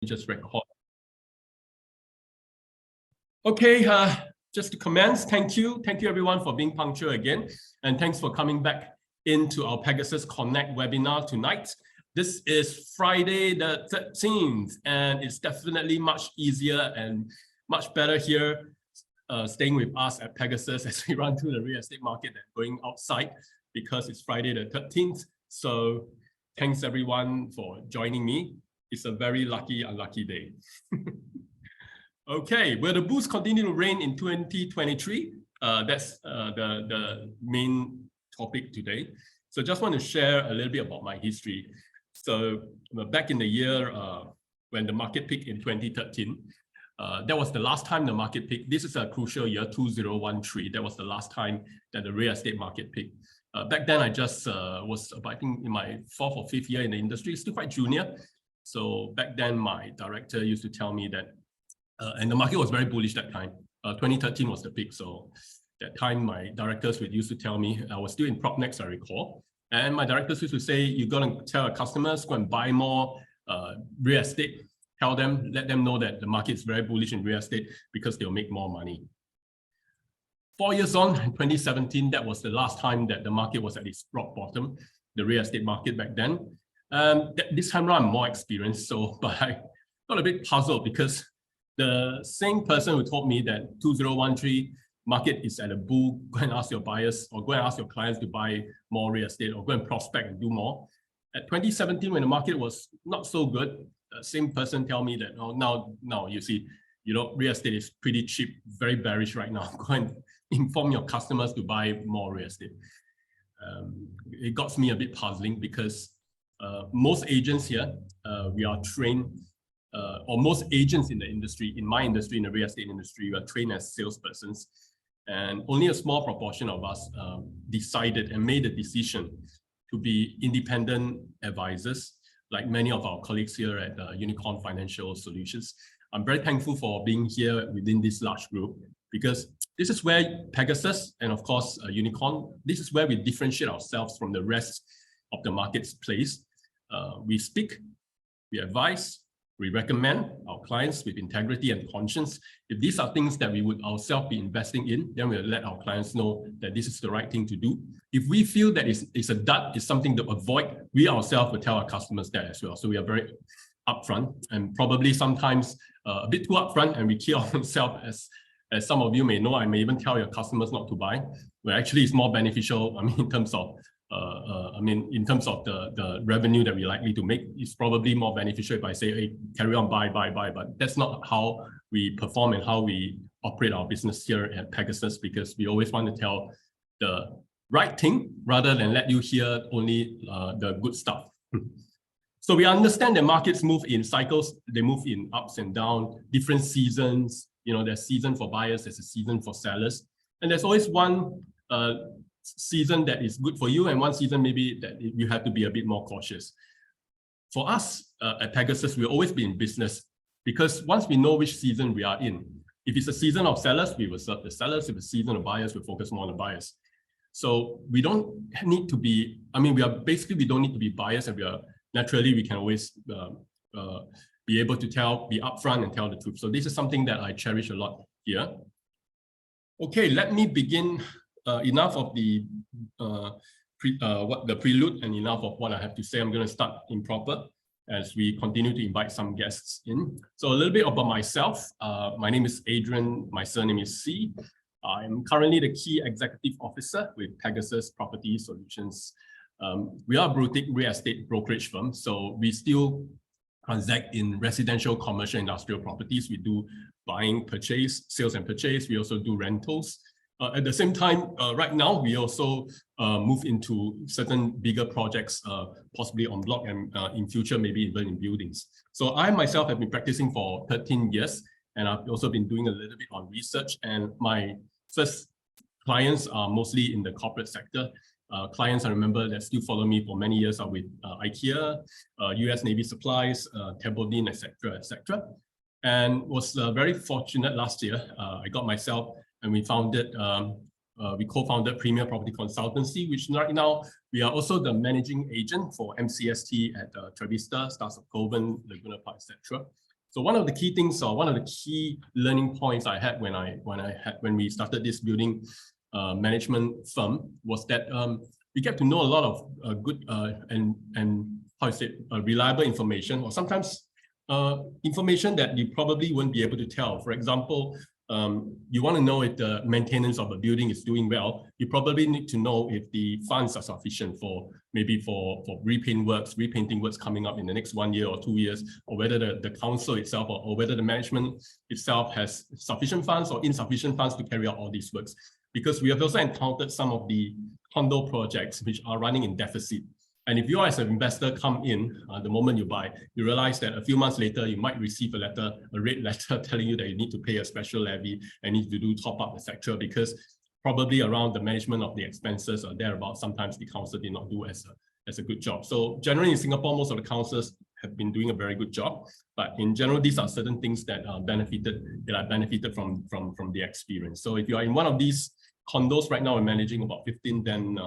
just record. Okay, just to commence, thank you everyone for being punctual again, and thanks for coming back into our Pegasus Connect webinar tonight. This is Friday the 13th, and it's definitely much easier and much better here staying with us at Pegasus as we run through the real estate market than going outside, because it's Friday the 13th. So thanks everyone for joining me. It's a very unlucky day. Okay, will the bulls continue to reign in 2023? That's the main topic today. So just want to share a little bit about my history. So back in the year when the market peaked in 2013, that was the last time the market peaked. This is a crucial year, 2013. That was the last time that the real estate market peaked. Back then, I just was, I think, in my 4th or 5th year in the industry, still quite junior. So back then, my director used to tell me that, and the market was very bullish that time. 2013 was the peak. So that time, my directors used to tell me, I was still in PropNext, I recall. And my directors used to say, you're going to tell our customers, go and buy more real estate. Tell them, let them know that the market is very bullish in real estate because they'll make more money. 4 years on, in 2017, that was the last time that the market was at its rock bottom, the real estate market back then. This time around, I'm more experienced, but I got a bit puzzled because the same person who told me that 2013 market is at a bull, go and ask your buyers or go and ask your clients to buy more real estate or go and prospect and do more. At 2017, when the market was not so good, the same person tell me that, oh, now you see, real estate is pretty cheap, very bearish right now. Go and inform your customers to buy more real estate. It got me a bit puzzling because most agents here, we are trained, or most agents in the industry, in my industry, in the real estate industry, we are trained as salespersons. And only a small proportion of us decided and made the decision to be independent advisors, like many of our colleagues here at Unicorn Financial Solutions. I'm very thankful for being here within this large group, because this is where Pegasus and of course Unicorn, this is where we differentiate ourselves from the rest of the market's place. We speak, we advise, we recommend our clients with integrity and conscience. If these are things that we would ourselves be investing in, then we'll let our clients know that this is the right thing to do. If we feel that it's a dud, it's something to avoid, we ourselves will tell our customers that as well. So we are very upfront, and probably sometimes a bit too upfront, and we kill ourselves. As some of you may know, I may even tell your customers not to buy, where actually it's more beneficial. I mean, in terms of the revenue that we're likely to make, it's probably more beneficial if I say, hey, carry on, buy. But that's not how we perform and how we operate our business here at Pegasus, because we always want to tell the right thing rather than let you hear only the good stuff. So we understand that markets move in cycles, they move in ups and downs, different seasons. There's season for buyers, there's a season for sellers, and there's always one season that is good for you and one season maybe that you have to be a bit more cautious. For us at Pegasus, we'll always be in business, because once we know which season we are in, if it's a season of sellers, we will serve the sellers. If it's a season of buyers, we'll focus more on the buyers. So we don't need to be, we don't need to be biased, and naturally we can always be able to be upfront and tell the truth. So this is something that I cherish a lot here. Okay, let me begin. Enough of the prelude and enough of what I have to say. I'm going to start improper as we continue to invite some guests in. So a little bit about myself. My name is Adrian. My surname is C. I'm currently the Key Executive Officer with Pegasus Property Solutions. We are a boutique real estate brokerage firm, so we still transact in residential, commercial, industrial properties. We do buying, purchase, sales and purchase. We also do rentals. At the same time, right now, we also move into certain bigger projects, possibly on block and in future, maybe even in buildings. So I myself have been practicing for 13 years, and I've also been doing a little bit on research. And my first clients are mostly in the corporate sector. Clients I remember that still follow me for many years are with IKEA, US Navy Supplies, Tabodine, etc. And was very fortunate last year. I got myself, and we co-founded Premier Property Consultancy, which right now we are also the managing agent for MCST at Trevista, Stars of Coven, Laguna Park, etc. So one of the key things, or one of the key learning points I had when we started this building management firm was that we get to know a lot of good and how is it reliable information, or sometimes information that you probably wouldn't be able to tell. For example, you want to know if the maintenance of a building is doing well. You probably need to know if the funds are sufficient for maybe for repainting works coming up in the next 1 year or 2 years, or whether the council itself or whether the management itself has sufficient funds or insufficient funds to carry out all these works. Because we have also encountered some of the condo projects which are running in deficit. And if you as an investor come in, the moment you buy, you realize that a few months later, you might receive a red letter telling you that you need to pay a special levy and need to do top up, etc. Because probably around the management of the expenses or thereabout, sometimes the council did not do as a good job. So generally in Singapore, most of the councils have been doing a very good job. But in general, these are certain things that I benefited from the experience. So if you are in one of these condos right now, we're managing about 15, then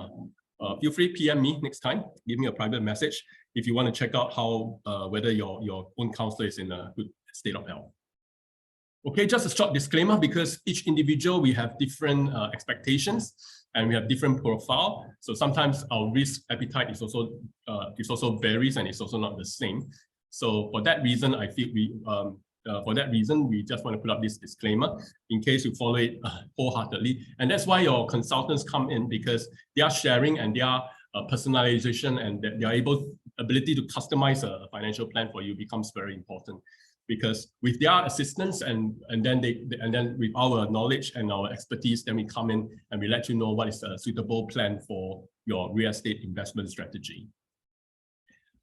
feel free PM me next time. Give me a private message if you want to check out how whether your own council is in a good state of health. Okay, just a short disclaimer, because each individual we have different expectations and we have different profile. So sometimes our risk appetite is also varies and it's also not the same. So for that reason, I feel we just want to put up this disclaimer in case you follow it wholeheartedly. And that's why your consultants come in, because their sharing and their personalization and their ability to customize a financial plan for you becomes very important. Because with their assistance and then with our knowledge and our expertise, then we come in and we let you know what is a suitable plan for your real estate investment strategy.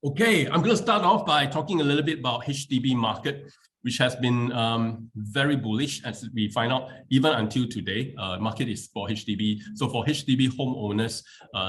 Okay, I'm going to start off by talking a little bit about HDB market, which has been very bullish, as we find out even until today. Market is for HDB. So for HDB homeowners,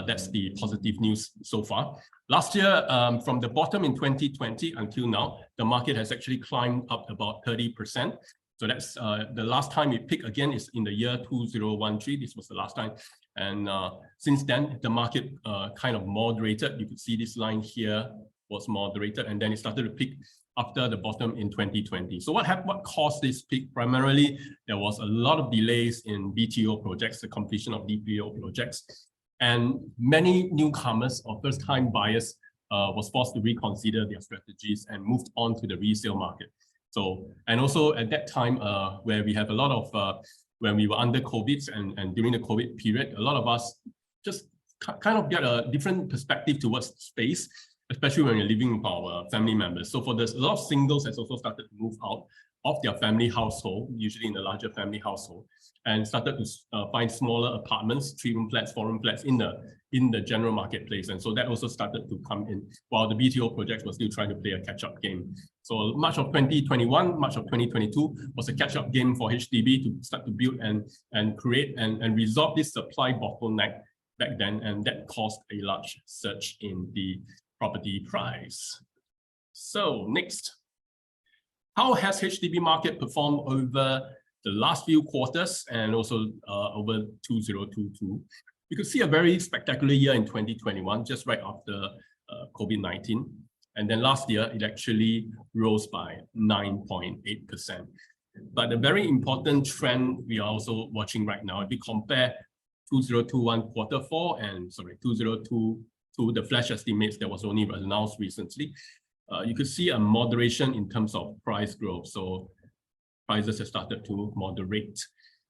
that's the positive news so far. Last year, from the bottom in 2020 until now, the market has actually climbed up about 30%. So that's the last time it peaked again is in the year 2013. This was the last time. And since then, the market kind of moderated. You could see this line here was moderated, and then it started to peak after the bottom in 2020. So what caused this peak? Primarily, there was a lot of delays in BTO projects, the completion of BTO projects, and many newcomers or first-time buyers was forced to reconsider their strategies and moved on to the resale market. So, and also at that time, where we have a lot of, when we were under COVID and during the COVID period, a lot of us just kind of get a different perspective towards space, especially when you're living with our family members. So for this, a lot of singles has also started to move out of their family household, usually in a larger family household, and started to find smaller apartments, 3-room flats, 4-room flats in the general marketplace. And so that also started to come in while the BTO projects were still trying to play a catch-up game. So much of 2021, much of 2022 was a catch-up game for HDB to start to build and create and resolve this supply bottleneck back then, and that caused a large surge in the property price. So next, how has HDB market performed over the last few quarters and also over 2022? You could see a very spectacular year in 2021, just right after COVID-19. And then last year, it actually rose by 9.8%. But a very important trend we are also watching right now, if we compare 2021 Q4 and 2022, the flash estimates that was only announced recently, you could see a moderation in terms of price growth. So prices have started to moderate.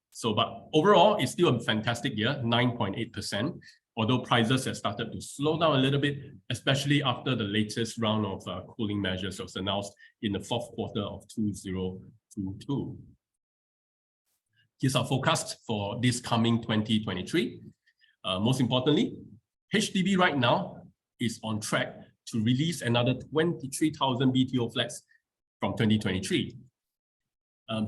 So, but overall, it's still a fantastic year, 9.8%, although prices have started to slow down a little bit, especially after the latest round of cooling measures that was announced in the fourth quarter of 2022. Here's our forecast for this coming 2023. Most importantly, HDB right now is on track to release another 23,000 BTO flats from 2023.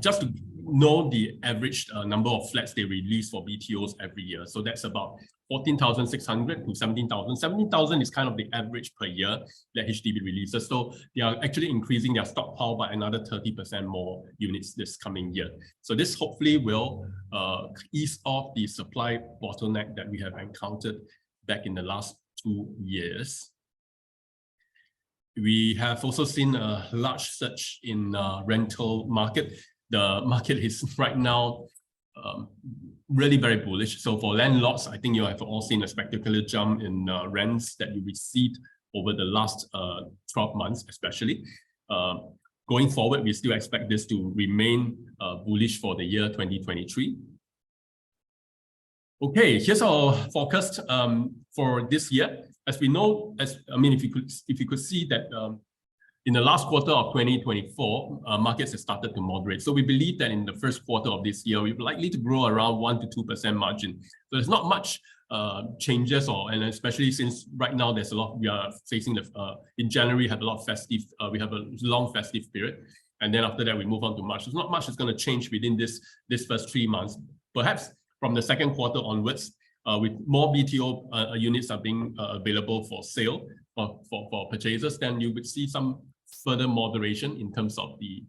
Just to know the average number of flats they release for BTOs every year. So that's about 14,600 to 17,000. 17,000 is kind of the average per year that HDB releases. So they are actually increasing their stockpile by another 30% more units this coming year. So this hopefully will ease off the supply bottleneck that we have encountered back in the last 2 years. We have also seen a large surge in rental market. The market is right now really very bullish. So for landlords, I think you have all seen a spectacular jump in rents that you received over the last 12 months, especially. Going forward, we still expect this to remain bullish for the year 2023. Okay, here's our forecast for this year. As we know, if you could see that in the last quarter of 2024, markets have started to moderate. So we believe that in the first quarter of this year, we're likely to grow around 1 to 2% margin. So there's not much changes, and especially since right now there's a lot we are facing. In January, we have a lot of festive. We have a long festive period, and then after that we move on to March. There's not much that's going to change within this first 3 months. Perhaps from the second quarter onwards, with more BTO units are being available for sale for purchasers, then you would see some further moderation in terms of the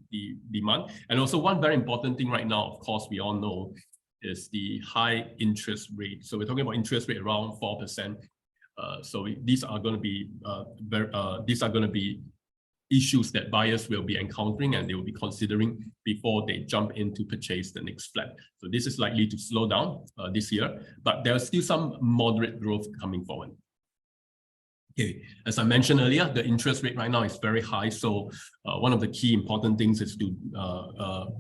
demand. And also one very important thing right now, of course, we all know, is the high interest rate. So we're talking about interest rate around 4%. So these are going to be issues that buyers will be encountering and they will be considering before they jump in to purchase the next flat. So this is likely to slow down this year, but there's still some moderate growth coming forward. Okay, as I mentioned earlier, the interest rate right now is very high. So one of the key important things is to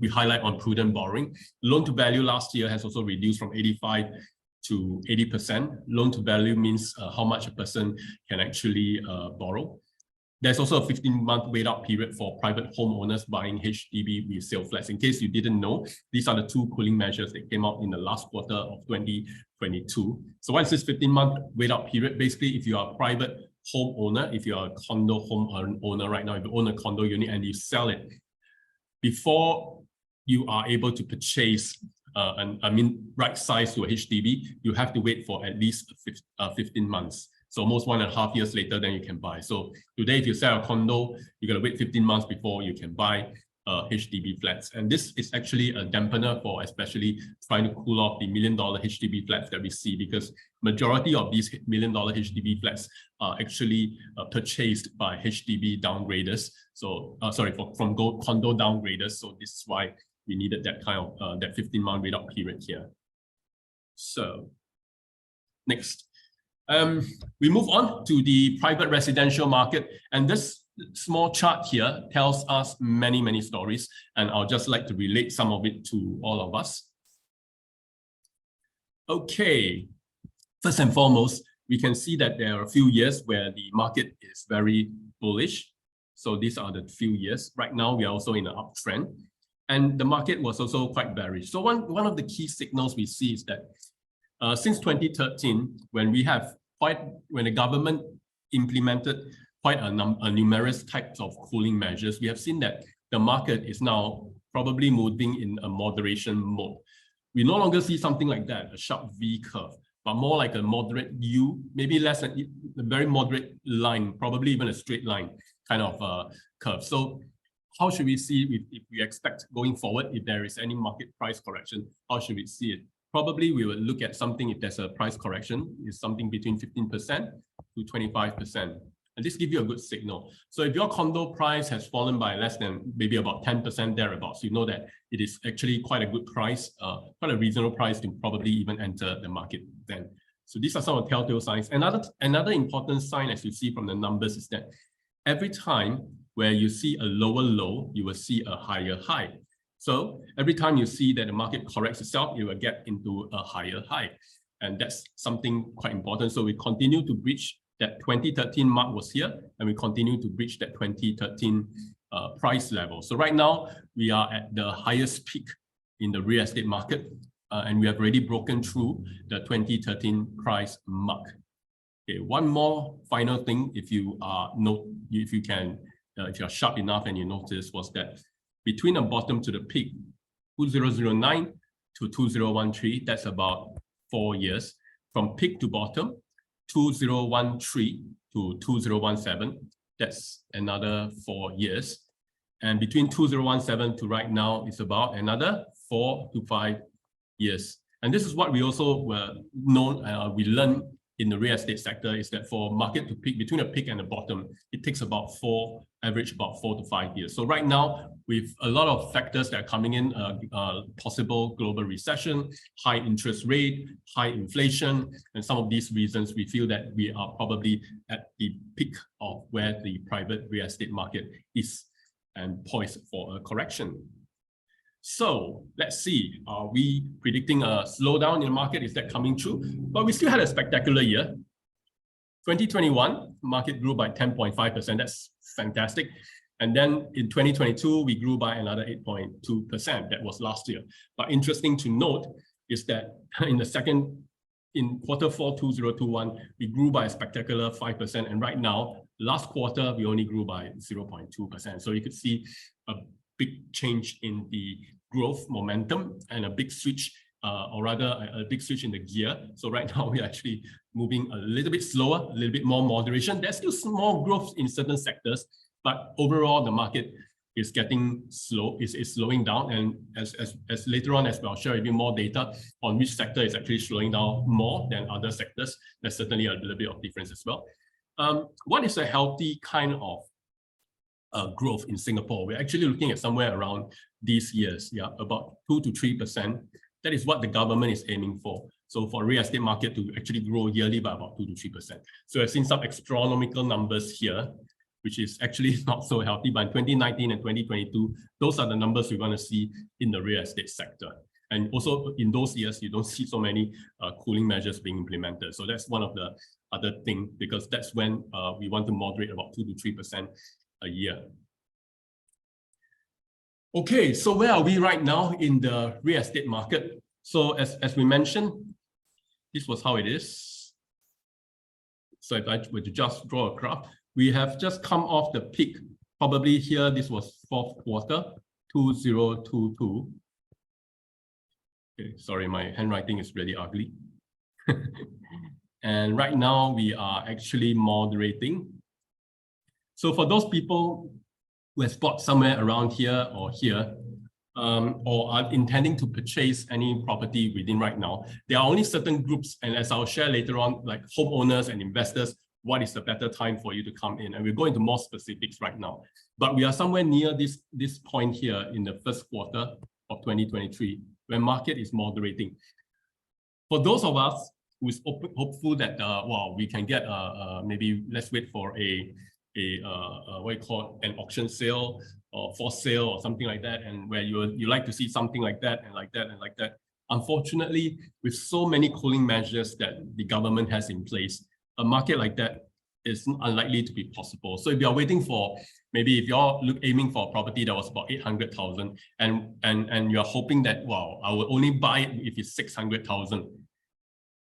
we highlight on prudent borrowing. Loan to value last year has also reduced from 85 to 80%. Loan to value means how much a person can actually borrow. There's also a 15-month wait-out period for private homeowners buying HDB resale flats. In case you didn't know, these are the two cooling measures that came out in the last quarter of 2022. So what is this 15-month wait-out period? Basically, if you are a private homeowner, if you are a condo home owner right now, if you own a condo unit and you sell it, before you are able to purchase right size to a HDB, you have to wait for at least 15 months. So almost 1.5 years later, then you can buy. So today, if you sell a condo, you're going to wait 15 months before you can buy HDB flats. And this is actually a dampener for especially trying to cool off the $1 million HDB flats that we see, because majority of these $1 million HDB flats are actually purchased by HDB downgraders. So from condo downgraders. So this is why we needed that kind of that 15-month wait-out period here. So next. We move on to the private residential market, and this small chart here tells us many, many stories, and I'll just like to relate some of it to all of us. Okay, first and foremost, we can see that there are a few years where the market is very bullish. So these are the few years. Right now, we are also in an uptrend, and the market was also quite bearish. So one of the key signals we see is that since 2013, when the government implemented quite a numerous types of cooling measures, we have seen that the market is now probably moving in a moderation mode. We no longer see something like that, a sharp V curve, but more like a moderate U, maybe less than a very moderate line, probably even a straight line kind of curve. So how should we see if we expect going forward, if there is any market price correction, how should we see it? Probably we will look at something, if there's a price correction, is something between 15% to 25%. And this gives you a good signal. So if your condo price has fallen by less than maybe about 10% thereabouts, you know that it is actually quite a good price, quite a reasonable price to probably even enter the market then. So these are some of the telltale signs. Another important sign, as you see from the numbers, is that every time where you see a lower low, you will see a higher high. So every time you see that the market corrects itself, it will get into a higher high. And that's something quite important. So we continue to breach that 2013 mark was here, and we continue to breach that 2013 price level. So right now, we are at the highest peak in the real estate market, and we have already broken through the 2013 price mark. Okay, one more final thing, if you are sharp enough and you notice, was that between the bottom to the peak, 2009 to 2013, that's about 4 years. From peak to bottom, 2013 to 2017, that's another 4 years. And between 2017 to right now, it's about another 4 to 5 years. And this is what we also we learned in the real estate sector is that for market to peak, between a peak and a bottom, it takes about average about 4 to 5 years. So right now, with a lot of factors that are coming in, possible global recession, high interest rate, high inflation, and some of these reasons, we feel that we are probably at the peak of where the private real estate market is and poised for a correction. So let's see, are we predicting a slowdown in the market? Is that coming true? But we still had a spectacular year. 2021, market grew by 10.5%. That's fantastic. And then in 2022, we grew by another 8.2%. That was last year. But interesting to note is that in Q4 2021, we grew by a spectacular 5%. And right now, last quarter, we only grew by 0.2%. So you could see a big change in the growth momentum and a big switch, or rather a big switch in the gear. So right now we're actually moving a little bit slower, a little bit more moderation. There's still small growth in certain sectors, but overall the market is getting slow, is slowing down. And as later on, as I'll share with you more data on which sector is actually slowing down more than other sectors, there's certainly a little bit of difference as well. What is a healthy kind of growth in Singapore? We're actually looking at somewhere around these years, about 2 to 3%. That is what the government is aiming for. So for real estate market to actually grow yearly by about 2 to 3%. So I've seen some astronomical numbers here, which is actually not so healthy. But in 2019 and 2022, those are the numbers we're going to see in the real estate sector. And also in those years, you don't see so many cooling measures being implemented. So that's one of the other things, because that's when we want to moderate about 2 to 3% a year. Okay, so where are we right now in the real estate market? So as we mentioned, this was how it is. So if I were to just draw a graph, we have just come off the peak. Probably here, this was fourth quarter, 2022. Okay, sorry, my handwriting is really ugly. And right now, we are actually moderating. So for those people who have bought somewhere around here, or are intending to purchase any property within right now, there are only certain groups, and as I'll share later on, like homeowners and investors, what is the better time for you to come in? And we'll go into more specifics right now. But we are somewhere near this point here in the first quarter of 2023, where market is moderating. For those of us who is hopeful that, wow, we can get, maybe let's wait for what you call an auction sale or for sale or something like that, and where you like to see something like that and like that and like that. Unfortunately, with so many cooling measures that the government has in place, a market like that is unlikely to be possible. So if you're waiting for, maybe if you're aiming for a property that was about 800,000 and you're hoping that, wow, I will only buy it if it's 600,000,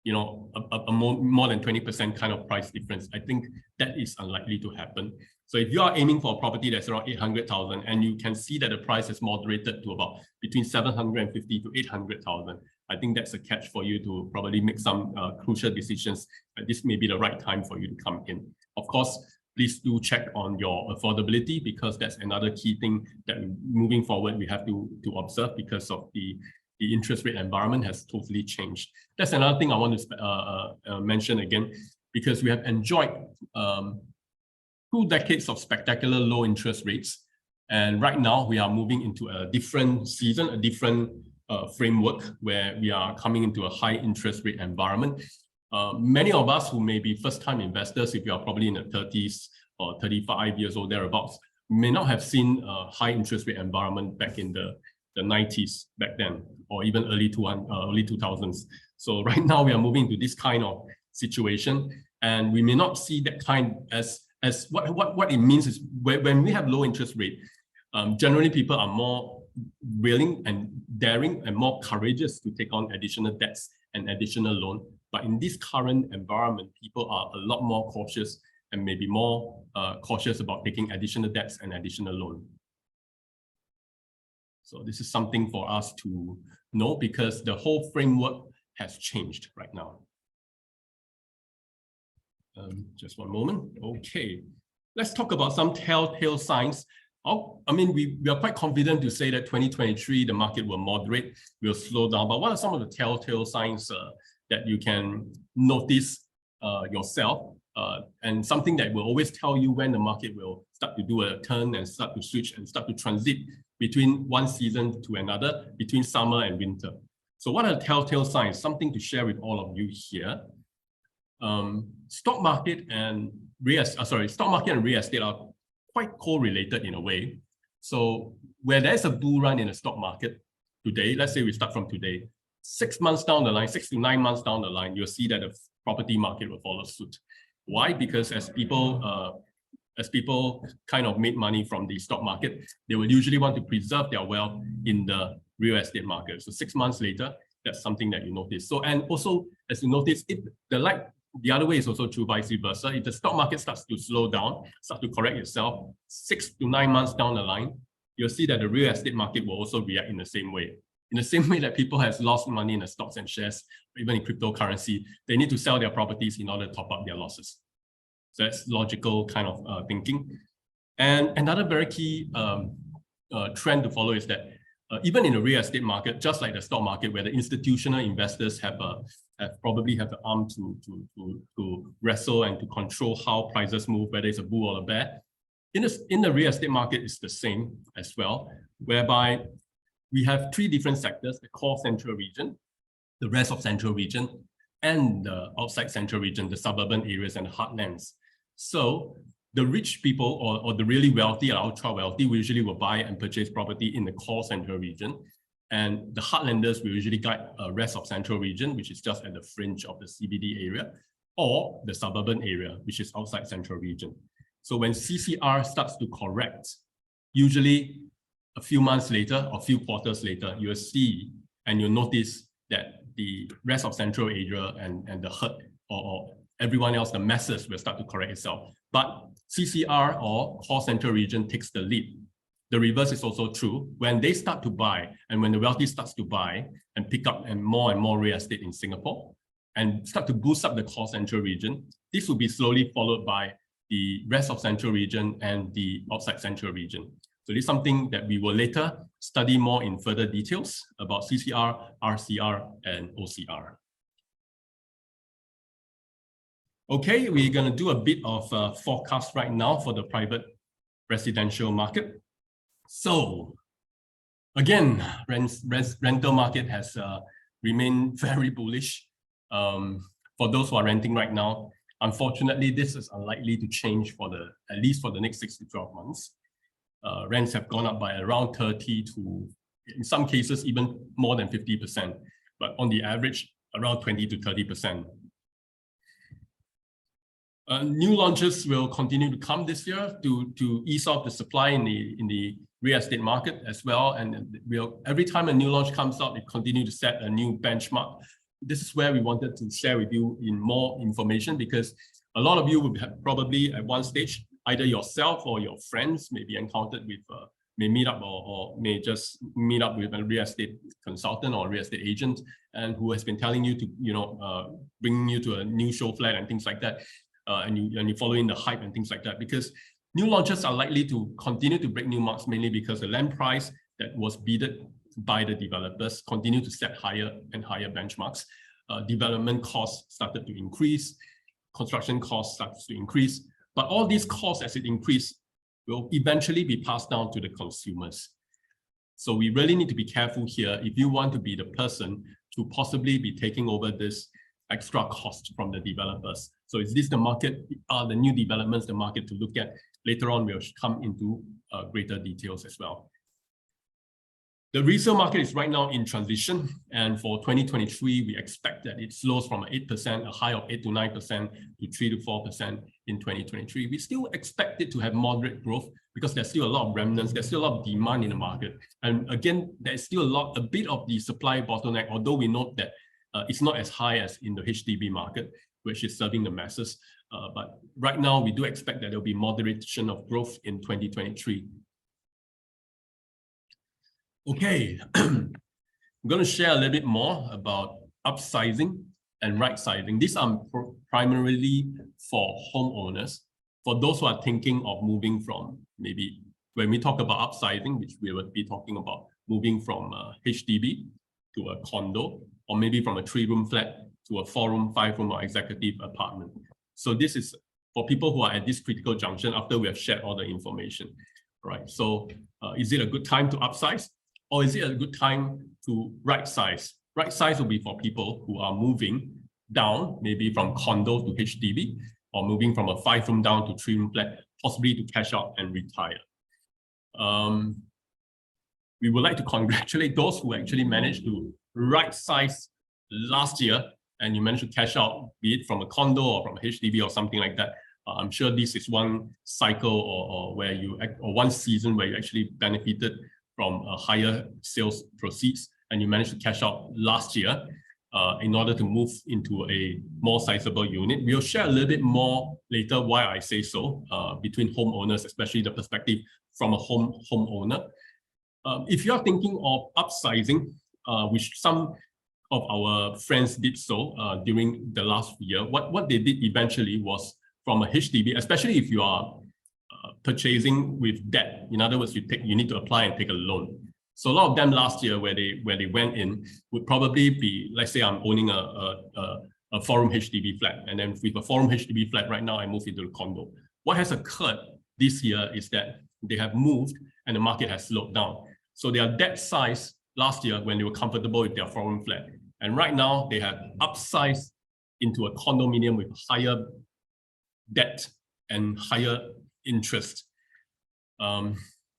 you know, a more than 20% kind of price difference, I think that is unlikely to happen. So if you are aiming for a property that's around 800,000 and you can see that the price has moderated to about between 750 to 800,000, I think that's a catch for you to probably make some crucial decisions. This may be the right time for you to come in. Of course, please do check on your affordability, because that's another key thing that moving forward we have to observe, because of the interest rate environment has totally changed. That's another thing I want to mention again, because we have enjoyed 2 decades of spectacular low interest rates. And right now we are moving into a different season, a different framework, where we are coming into a high interest rate environment. Many of us who may be first-time investors, if you are probably in the 30s or 35 years old, thereabouts, may not have seen a high interest rate environment back in the 90s back then, or even early 2000s. So right now we are moving to this kind of situation, and we may not see that kind as what it means is when we have low interest rate, generally people are more willing and daring and more courageous to take on additional debts and additional loan. But in this current environment, people are a lot more cautious and maybe more cautious about taking additional debts and additional loan. So this is something for us to know, because the whole framework has changed right now. Just one moment. Okay, let's talk about some telltale signs. I mean, we are quite confident to say that 2023, the market will moderate, will slow down. But what are some of the telltale signs that you can notice yourself, and something that will always tell you when the market will start to do a turn and start to switch and start to transit between one season to another, between summer and winter. So what are the telltale signs? Something to share with all of you here. Stock market and real estate are quite correlated in a way. So where there's a bull run in the stock market today, let's say we start from today, 6 months down the line, 6 to 9 months down the line, you'll see that the property market will follow suit. Why? Because as people kind of make money from the stock market, they will usually want to preserve their wealth in the real estate market. So 6 months later, that's something that you notice. So, and also as you notice, the other way is also true, vice versa. If the stock market starts to slow down, start to correct itself, 6 to 9 months down the line, you'll see that the real estate market will also react in the same way. In the same way that people have lost money in the stocks and shares, even in cryptocurrency, they need to sell their properties in order to top up their losses. So that's logical kind of thinking. And another very key trend to follow is that even in the real estate market, just like the stock market, where the institutional investors probably have the arm to wrestle and to control how prices move, whether it's a bull or a bear. In the real estate market, it's the same as well, whereby we have 3 different sectors: the core central region, the rest of central region, and the outside central region, the suburban areas and the heartlands. So the rich people or the really wealthy or ultra wealthy we usually will buy and purchase property in the core central region. And the heartlanders will usually guide rest of central region, which is just at the fringe of the CBD area, or the suburban area, which is outside central region. So when CCR starts to correct, usually a few months later or a few quarters later, you'll see and you'll notice that the rest of central area and the herd or everyone else, the masses, will start to correct itself. But CCR or core central region takes the lead. The reverse is also true. When they start to buy and when the wealthy starts to buy and pick up and more real estate in Singapore and start to boost up the core central region, this will be slowly followed by the rest of central region and the outside central region. So this is something that we will later study more in further details about CCR, RCR, and OCR. Okay, we're going to do a bit of forecast right now for the private residential market. So again, rental market has remained very bullish. For those who are renting right now, unfortunately, this is unlikely to change at least for the next 6 to 12 months. Rents have gone up by around 30 to, in some cases, even more than 50%, but on the average, around 20 to 30%. New launches will continue to come this year to ease off the supply in the real estate market as well. And every time a new launch comes out, it continues to set a new benchmark. This is where we wanted to share with you in more information, because a lot of you would have probably at one stage, either yourself or your friends may be encountered with, may meet up or may just meet up with a real estate consultant or real estate agent, and who has been telling you to, bringing you to a new show flat and things like that. And you're following the hype and things like that, because new launches are likely to continue to break new marks, mainly because the land price that was bidded by the developers continue to set higher and higher benchmarks. Development costs started to increase, construction costs started to increase, but all these costs as it increase will eventually be passed down to the consumers. So we really need to be careful here if you want to be the person to possibly be taking over this extra cost from the developers. So is this the market, the new developments, the market to look at? Later on, we'll come into greater details as well. The resale market is right now in transition, and for 2023, we expect that it slows from 8%, a high of 8 to 9%, to 3 to 4% in 2023. We still expect it to have moderate growth because there's still a lot of remnants, there's still a lot of demand in the market. And again, there's still a bit of the supply bottleneck, although we note that it's not as high as in the HDB market, which is serving the masses. But right now, we do expect that there'll be moderation of growth in 2023. Okay, I'm going to share a little bit more about upsizing and right-sizing. These are primarily for homeowners. For those who are thinking of moving from, maybe when we talk about upsizing, which we would be talking about moving from HDB to a condo, or maybe from a 3-room flat to a 4-room, 5-room, or executive apartment. So this is for people who are at this critical junction after we have shared all the information, right? So is it a good time to upsize, or is it a good time to right size? Right size will be for people who are moving down, maybe from condo to HDB, or moving from a 5-room down to 3-room flat, possibly to cash out and retire. We would like to congratulate those who actually managed to right size last year, and you managed to cash out, be it from a condo or from a HDB or something like that. I'm sure this is one cycle or where you, or one season where you actually benefited from a higher sales proceeds, and you managed to cash out last year in order to move into a more sizable unit. We'll share a little bit more later why I say so between homeowners, especially the perspective from a homeowner. If you are thinking of upsizing, which some of our friends did so during the last year, what they did eventually was from a HDB, especially if you are purchasing with debt. In other words, you need to apply and take a loan. So a lot of them last year where they went in would probably be, let's say I'm owning a 4-room HDB flat, and then with a 4-room HDB flat right now I move into a condo. What has occurred this year is that they have moved and the market has slowed down. So their debt size last year when they were comfortable with their 4-room flat, and right now they have upsized into a condominium with higher debt and higher interest.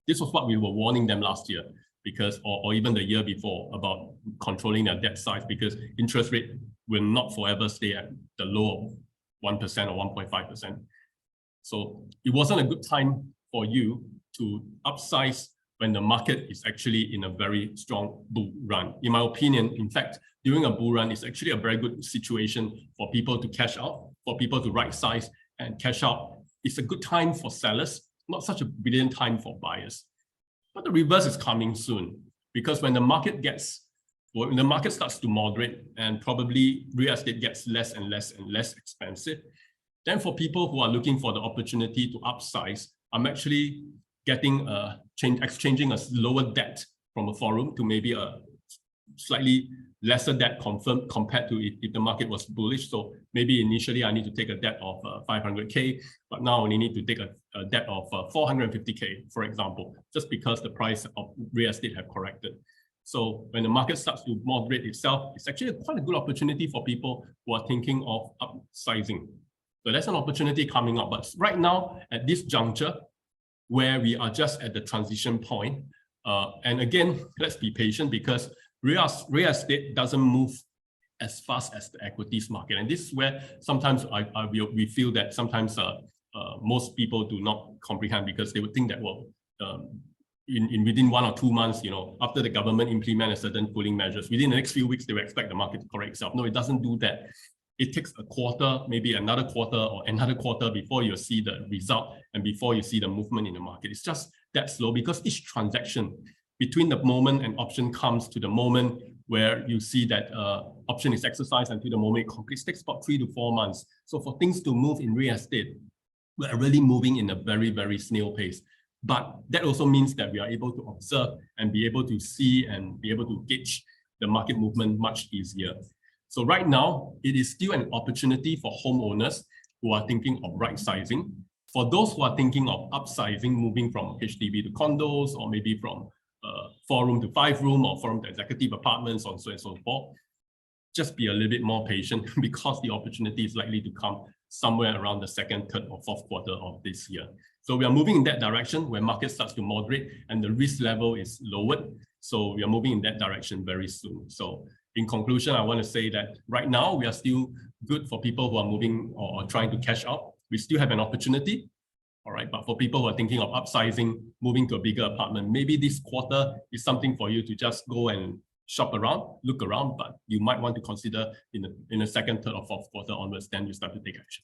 This was what we were warning them last year, because, or even the year before, about controlling their debt size, because interest rate will not forever stay at the low of 1% or 1.5%. So it wasn't a good time for you to upsize when the market is actually in a very strong bull run. In my opinion, in fact, during a bull run, it's actually a very good situation for people to cash out, for people to right size and cash out. It's a good time for sellers, not such a brilliant time for buyers. But the reverse is coming soon, because when the market starts to moderate and probably real estate gets less and less and less expensive, then for people who are looking for the opportunity to upsize, I'm actually exchanging a lower debt from a 4-room to maybe a slightly lesser debt compared to if the market was bullish. So maybe initially I need to take a debt of 500K, but now I only need to take a debt of 450K, for example, just because the price of real estate have corrected. So when the market starts to moderate itself, it's actually quite a good opportunity for people who are thinking of upsizing. So that's an opportunity coming up. But right now, at this juncture, where we are just at the transition point, and again, let's be patient, because real estate doesn't move as fast as the equities market. And this is where sometimes we feel that sometimes most people do not comprehend, because they would think that, well, within 1 or 2 months, after the government implement a certain cooling measures, within the next few weeks, they will expect the market to correct itself. No, it doesn't do that. It takes a quarter, maybe another quarter or another quarter before you see the result and before you see the movement in the market. It's just that slow, because each transaction between the moment an option comes to the moment where you see that option is exercised until the moment it completes takes about 3 to 4 months. So for things to move in real estate, we're really moving in a very, very snail pace. But that also means that we are able to observe and be able to see and be able to gauge the market movement much easier. So right now, it is still an opportunity for homeowners who are thinking of right sizing. For those who are thinking of upsizing, moving from HDB to condos, or maybe from 4-room to 5-room, or 4-room to executive apartments, and so on and so forth, just be a little bit more patient, because the opportunity is likely to come somewhere around the 2nd, 3rd, or 4th quarter of this year. So we are moving in that direction where market starts to moderate and the risk level is lowered. So we are moving in that direction very soon. So in conclusion, I want to say that right now we are still good for people who are moving or trying to cash out. We still have an opportunity. All right, but for people who are thinking of upsizing, moving to a bigger apartment, maybe this quarter is something for you to just go and shop around, look around, but you might want to consider in the 2nd, 3rd, or 4th quarter onwards, then you start to take action.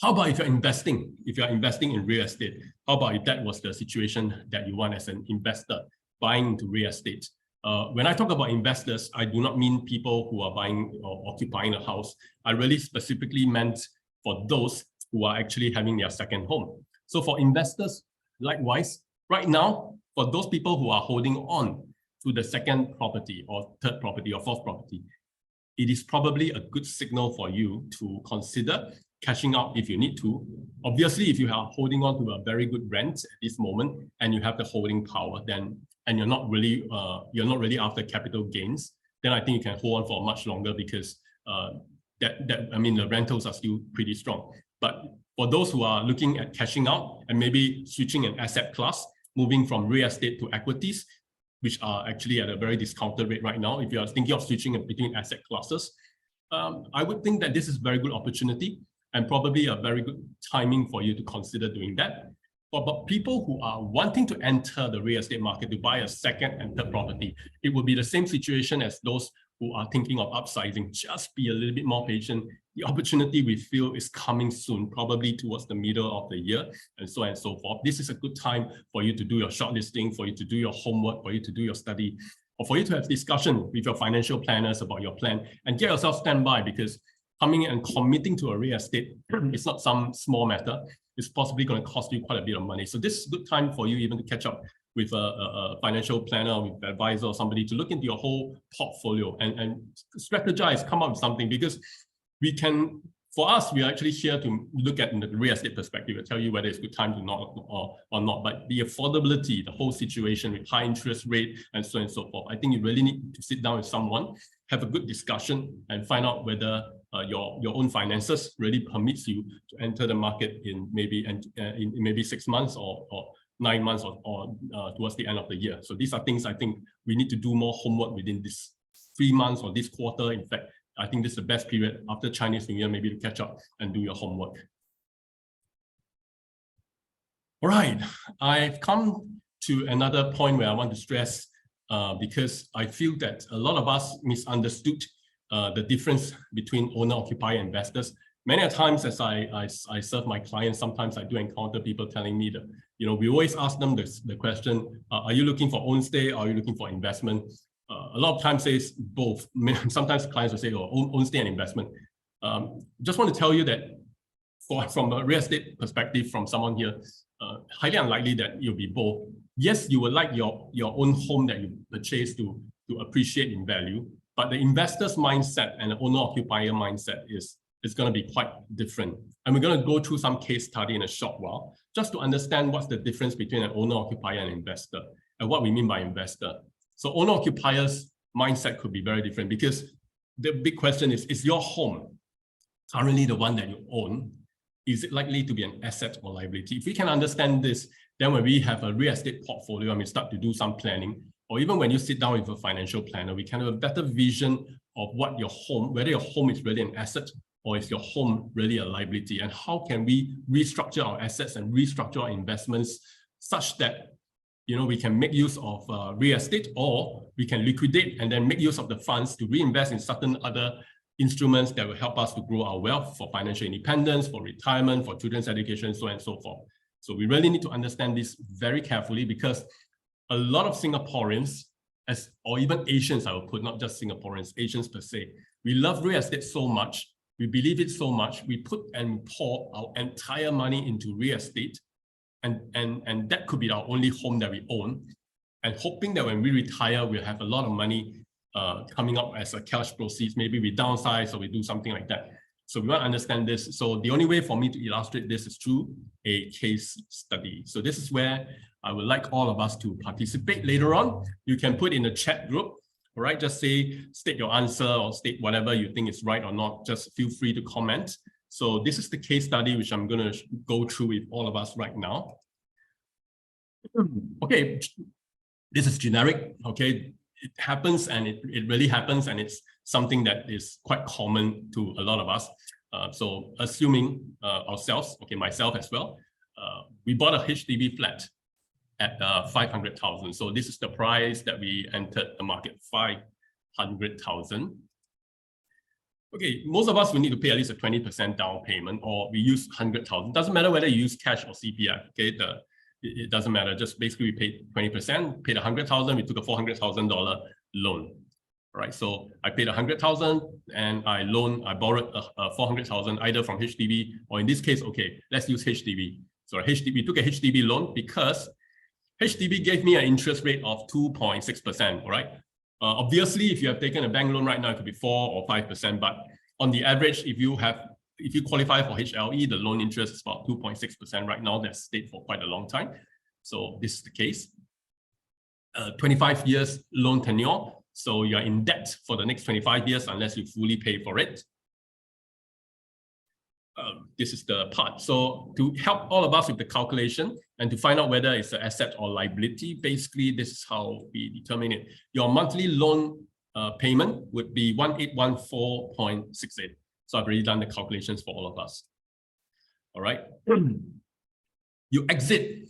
How about if you're investing? If you're investing in real estate, how about if that was the situation that you want as an investor buying into real estate? When I talk about investors, I do not mean people who are buying or occupying a house. I really specifically meant for those who are actually having their second home. So for investors, likewise, right now, for those people who are holding on to the second property or third property or fourth property, it is probably a good signal for you to consider cashing out if you need to. Obviously, if you are holding on to a very good rent at this moment and you have the holding power, then and you're not really after capital gains, then I think you can hold on for much longer because the rentals are still pretty strong. But for those who are looking at cashing out and maybe switching an asset class, moving from real estate to equities, which are actually at a very discounted rate right now, if you are thinking of switching between asset classes, I would think that this is a very good opportunity and probably a very good timing for you to consider doing that. But people who are wanting to enter the real estate market to buy a second and third property, it will be the same situation as those who are thinking of upsizing. Just be a little bit more patient. The opportunity we feel is coming soon, probably towards the middle of the year, and so on and so forth. This is a good time for you to do your shortlisting, for you to do your homework, for you to do your study, or for you to have discussion with your financial planners about your plan and get yourself standby, because coming in and committing to a real estate is not some small matter. It's possibly going to cost you quite a bit of money. So this is a good time for you even to catch up with a financial planner, with an advisor or somebody to look into your whole portfolio and strategize, come up with something, because we can, for us, we are actually here to look at the real estate perspective and tell you whether it's a good time to not or not. But the affordability, the whole situation with high interest rate and so on and so forth, I think you really need to sit down with someone, have a good discussion and find out whether your own finances really permits you to enter the market in maybe 6 months or 9 months or towards the end of the year. So these are things I think we need to do more homework within this 3 months or this quarter. In fact, I think this is the best period after Chinese New Year, maybe to catch up and do your homework. All right, I've come to another point where I want to stress because I feel that a lot of us misunderstood the difference between owner-occupier investors. Many times as I serve my clients, sometimes I do encounter people telling me that, we always ask them the question, are you looking for own stay or are you looking for investment? A lot of times says both. Sometimes clients will say, own stay and investment. Just want to tell you that from a real estate perspective, from someone here, highly unlikely that you'll be both. Yes, you would like your own home that you purchase to appreciate in value, but the investor's mindset and the owner-occupier mindset is going to be quite different. And we're going to go through some case study in a short while, just to understand what's the difference between an owner-occupier and investor, and what we mean by investor. So owner-occupier's mindset could be very different, because the big question is your home currently the one that you own? Is it likely to be an asset or liability? If we can understand this, then when we have a real estate portfolio and we start to do some planning, or even when you sit down with a financial planner, we can have a better vision of what your home, whether your home is really an asset or is your home really a liability, and how can we restructure our assets and restructure our investments such that we can make use of real estate, or we can liquidate and then make use of the funds to reinvest in certain other instruments that will help us to grow our wealth for financial independence, for retirement, for children's education, so on and so forth. So we really need to understand this very carefully, because a lot of Singaporeans, or even Asians, I will put, not just Singaporeans, Asians per se, we love real estate so much, we believe it so much, we put and pour our entire money into real estate, and that could be our only home that we own, and hoping that when we retire, we'll have a lot of money coming up as a cash proceeds. Maybe we downsize or we do something like that. So we want to understand this. So the only way for me to illustrate this is through a case study. So this is where I would like all of us to participate later on. You can put in the chat group, all right? Just state your answer or state whatever you think is right or not. Just feel free to comment. So this is the case study which I'm going to go through with all of us right now. Okay, this is generic, okay? It happens, and it really happens, and it's something that is quite common to a lot of us. So assuming ourselves, okay, myself as well, we bought a HDB flat at 500,000. So this is the price that we entered the market, 500,000. Okay, most of us will need to pay at least a 20% down payment, or we use 100,000. Doesn't matter whether you use cash or CPF, okay? It doesn't matter. Just basically we paid 20%, paid 100,000. We took a $400,000 loan. Right, so I paid 100,000 and I borrowed 400,000 either from HDB, or in this case, okay, let's use HDB. So HDB took a HDB loan because HDB gave me an interest rate of 2.6%. All right, Obviously, if you have taken a bank loan right now, it could be 4 or 5%. But on the average, if you qualify for HLE, the loan interest is about 2.6% right now. That's stayed for quite a long time. So this is the case. 25 years loan tenure. So you're in debt for the next 25 years unless you fully pay for it. This is the part. So to help all of us with the calculation and to find out whether it's an asset or liability, basically this is how we determine it. Your monthly loan payment would be 1814.68. So I've already done the calculations for all of us. All right. You exit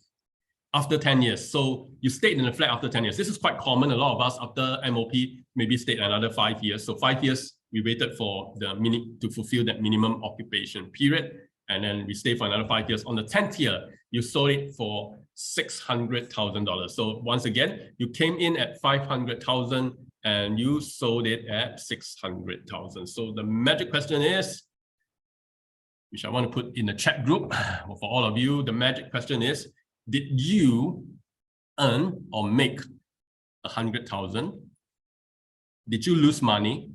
after 10 years. So you stayed in the flat after 10 years. This is quite common. A lot of us after MOP maybe stayed another 5 years. So 5 years, we waited for the to fulfill that minimum occupation period. And then we stay for another 5 years. On the 10th year, you sold it for $600,000. So once again, you came in at 500,000 and you sold it at 600,000. So the magic question is, which I want to put in the chat group for all of you, the magic question is, did you earn or make 100,000? Did you lose money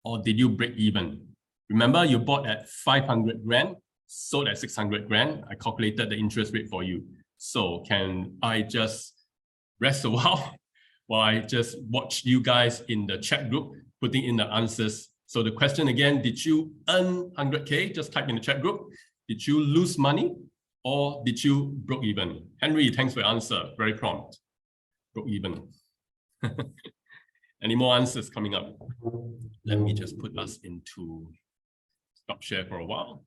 or did you break even? Remember, you bought at 500 grand, sold at 600 grand. I calculated the interest rate for you. So can I just rest a while I just watch you guys in the chat group putting in the answers? So the question again, did you earn 100K? Just type in the chat group. Did you lose money or did you broke even? Henry, thanks for your answer. Very prompt. Broke even. Any more answers coming up? Let me just put us into stop share for a while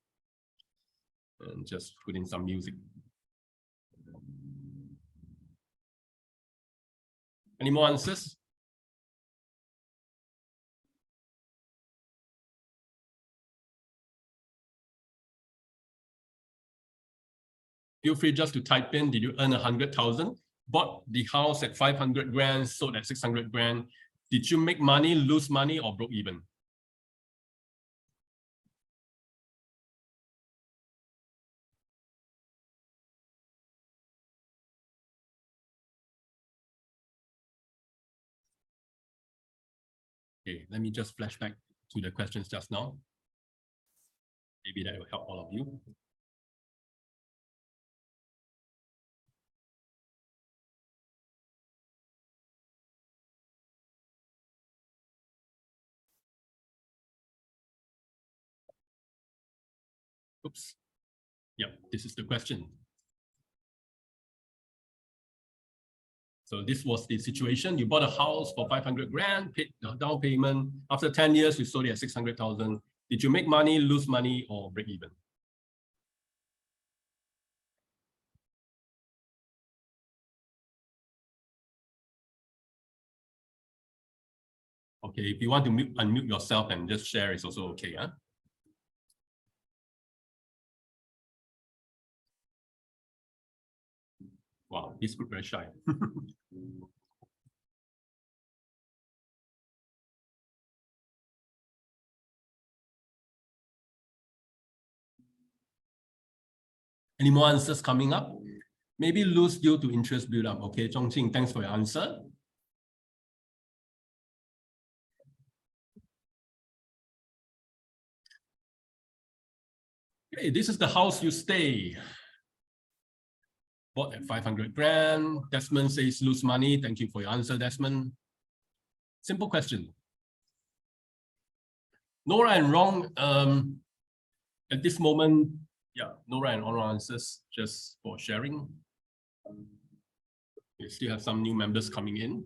and just put in some music. Any more answers? Feel free just to type in, did you earn 100,000? Bought the house at 500 grand, sold at 600 grand. Did you make money, lose money, or broke even? Okay, let me just flash back to the questions just now. Maybe that will help all of you. Oops. Yeah, this is the question. So this was the situation. You bought a house for 500 grand, paid the down payment. After 10 years, you sold it at 600,000. Did you make money, lose money, or break even? Okay, if you want to unmute yourself and just share, it's also okay. Huh? Wow, this group very shy. Any more answers coming up? Maybe lose due to interest build up. Okay, Chongqing, thanks for your answer. Okay, this is the house you stay. Bought at 500 grand. Desmond says lose money. Thank you for your answer, Desmond. Simple question. No right and wrong. At this moment, yeah, no right and wrong answers, just for sharing. We still have some new members coming in.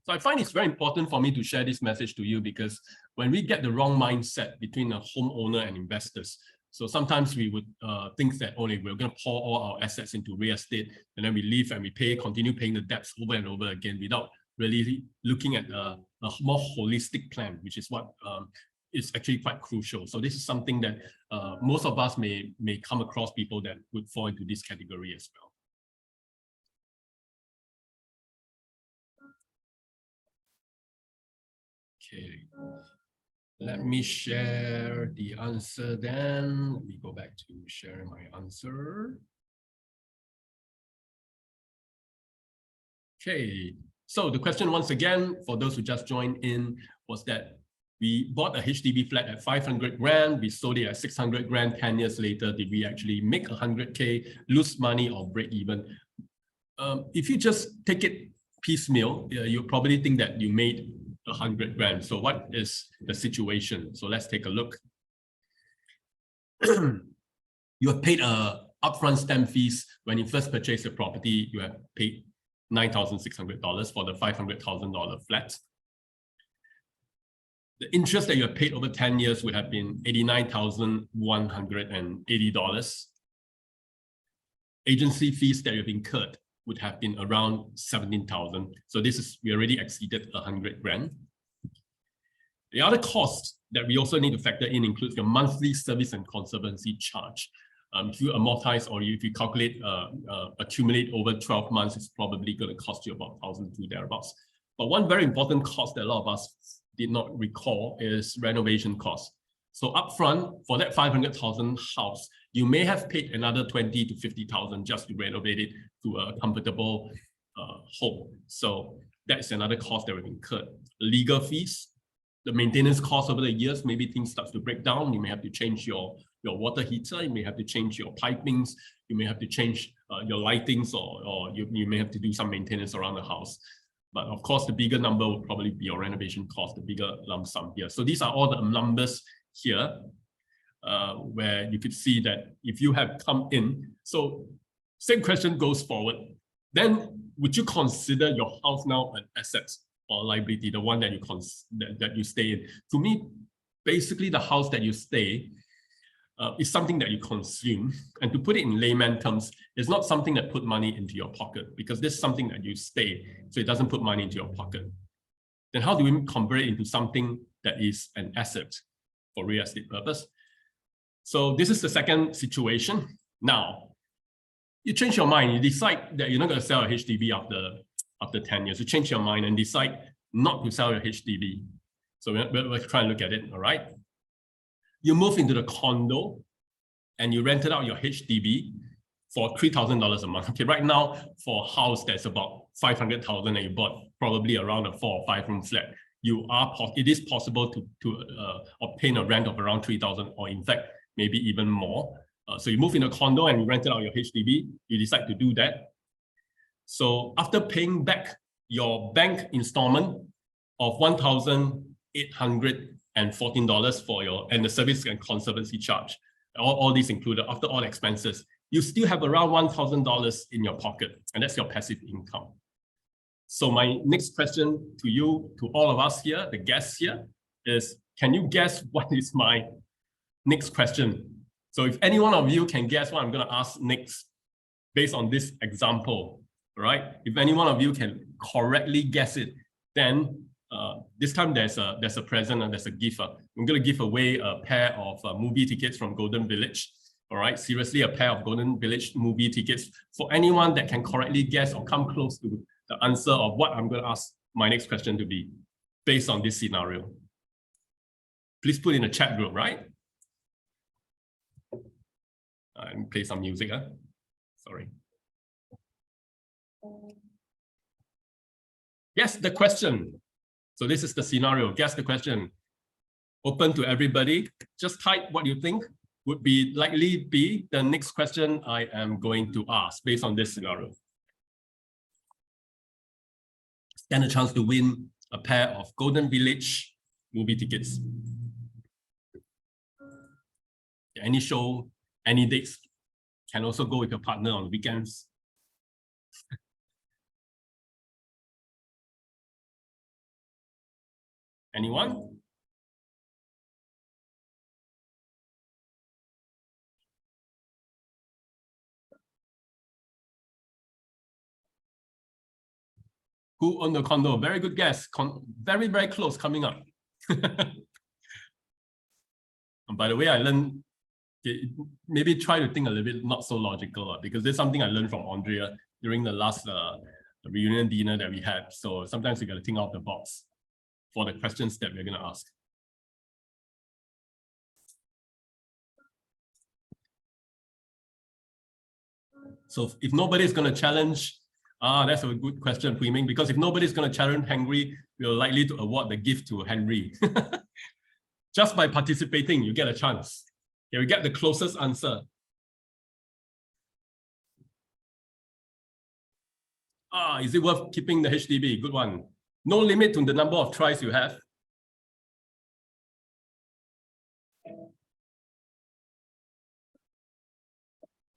So I find it's very important for me to share this message to you because when we get the wrong mindset between a homeowner and investors, so sometimes we would think that only we're going to pour all our assets into real estate and then we leave and we continue paying the debts over and over again without really looking at a more holistic plan, which is what is actually quite crucial. So this is something that most of us may come across people that would fall into this category as well. Okay, let me share the answer then. Let me go back to sharing my answer. Okay, So the question once again, for those who just joined in, was that we bought a HDB flat at 500 grand, we sold it at 600 grand 10 years later. Did we actually make 100K, lose money, or break even? If you just take it piecemeal, you probably think that you made 100 grand. So what is the situation? So let's take a look. You have paid upfront stamp fees when you first purchased the property. You have paid $9,600 for the $500,000 flat. The interest that you have paid over 10 years would have been $89,180. Agency fees that you've incurred would have been around 17,000. So we already exceeded 100 grand. The other cost that we also need to factor in includes your monthly service and conservancy charge. If you amortize or if you calculate, accumulate over 12 months, it's probably going to cost you about 1,200 thereabouts. But one very important cost that a lot of us did not recall is renovation costs. So upfront for that 500,000 house, you may have paid another 20 to 50,000 just to renovate it to a comfortable home. So that's another cost that we've incurred. Legal fees, the maintenance costs over the years, maybe things start to break down. You may have to change your water heater, you may have to change your pipings, you may have to change your lightings, or you may have to do some maintenance around the house. But of course, the bigger number will probably be your renovation cost, the bigger lump sum here. So these are all the numbers here, where you could see that if you have come in, so same question goes forward, then would you consider your house now an asset or liability, the one that you stay in? To me, basically the house that you stay is something that you consume. And to put it in layman terms, it's not something that put money into your pocket, because this is something that you stay, so it doesn't put money into your pocket. Then how do we convert it into something that is an asset for real estate purpose? So this is the second situation. Now, you change your mind, you decide that you're not going to sell a HDB after 10 years. You change your mind and decide not to sell your HDB. So we'll try and look at it, all right? You move into the condo and you rented out your HDB for $3,000 a month. Okay, right now for a house that's about 500,000 and you bought probably around a 4 or 5 room flat, it is possible to obtain a rent of around 3,000, or in fact, maybe even more. So you move in a condo and you rented out your HDB, you decide to do that. So after paying back your bank installment of $1,814 for and the service and conservancy charge, all these included, after all expenses, you still have around $1,000 in your pocket, and that's your passive income. So my next question to you, to all of us here, the guests here, is can you guess what is my next question? So if any one of you can guess what I'm going to ask next, based on this example, right? If any one of you can correctly guess it, then this time there's a present and there's a gift. I'm going to give away a pair of movie tickets from Golden Village. All right, seriously, a pair of Golden Village movie tickets for anyone that can correctly guess or come close to the answer of what I'm going to ask my next question to be based on this scenario. Please put in the chat group, right? And play some music. Sorry. Guess the question. So this is the scenario. Guess the question. Open to everybody. Just type what you think would likely be the next question I am going to ask based on this scenario. Stand a chance to win a pair of Golden Village movie tickets. Any show, any dates, can also go with your partner on weekends. Anyone? Who owned the condo? Very good guess. Very, very close, coming up. And by the way, I learned, maybe try to think a little bit not so logical, because there's something I learned from Andrea during the last reunion dinner that we had. So sometimes you got to think out the box for the questions that we're going to ask. So if nobody's going to challenge That's a good question, Hui Ming, because if nobody's going to challenge Henry, we're likely to award the gift to Henry. Just by participating, you get a chance. Okay, we get the closest answer. Is it worth keeping the HDB? Good one. No limit to the number of tries you have.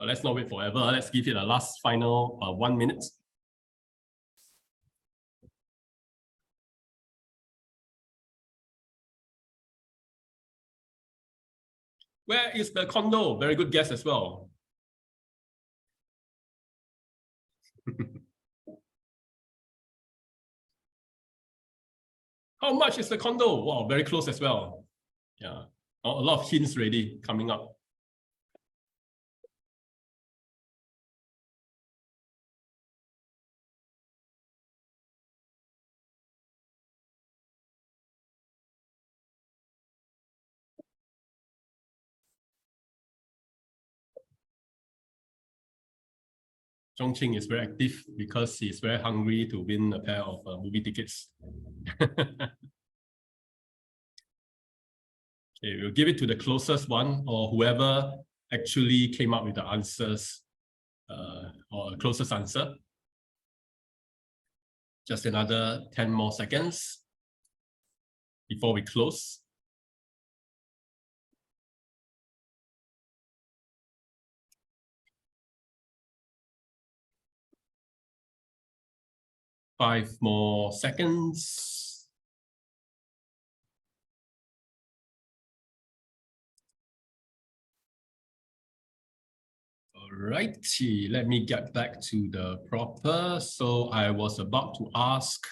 Let's not wait forever. Let's give it a last final 1 minute. Where is the condo? Very good guess as well. How much is the condo? Wow, very close as well. Yeah, a lot of hints ready coming up. Chongqing is very active because he's very hungry to win a pair of movie tickets. Okay, we'll give it to the closest one or whoever actually came up with the answers or closest answer. Just another 10 more seconds before we close. Five more seconds. All righty, let me get back to the proper. So I was about to ask,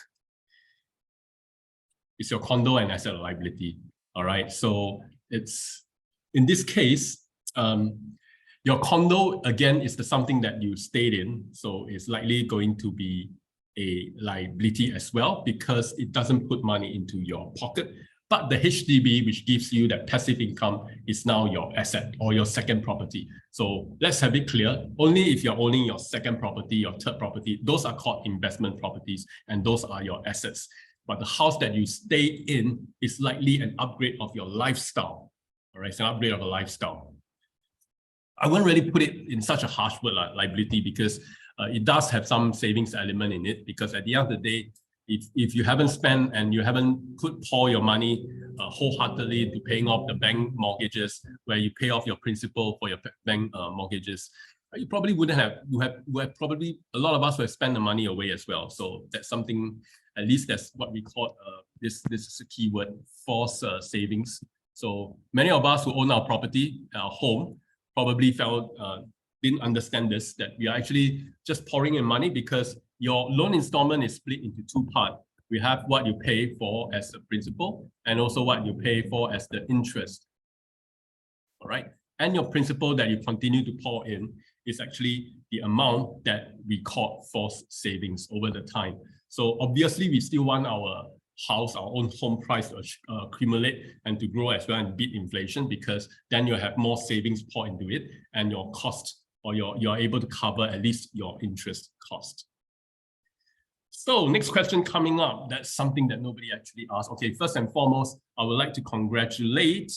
is your condo an asset or liability? All right, so it's, in this case, your condo, again, is something that you stayed in. So it's likely going to be a liability as well because it doesn't put money into your pocket. But the HDB, which gives you that passive income, is now your asset or your second property. So let's have it clear. Only if you're owning your second property, your third property, those are called investment properties, and those are your assets. But the house that you stay in is likely an upgrade of your lifestyle. All right, it's an upgrade of a lifestyle. I wouldn't really put it in such a harsh word like liability because it does have some savings element in it, because at the end of the day, if you haven't spent and you haven't pour your money wholeheartedly into paying off the bank mortgages, where you pay off your principal for your bank mortgages, you probably wouldn't have, you have probably, a lot of us will have spent the money away as well. So that's something, at least that's what we call, this is a keyword, forced savings. So many of us who own our property, our home, probably didn't understand this, that we are actually just pouring in money because your loan installment is split into two parts. We have what you pay for as the principal and also what you pay for as the interest. All right. And your principal that you continue to pour in is actually the amount that we call forced savings over the time. So obviously we still want our house, our own home price to accumulate and to grow as well and beat inflation, because then you have more savings poured into it and your cost, or you're able to cover at least your interest cost. So next question coming up, that's something that nobody actually asked. Okay, first and foremost, I would like to congratulate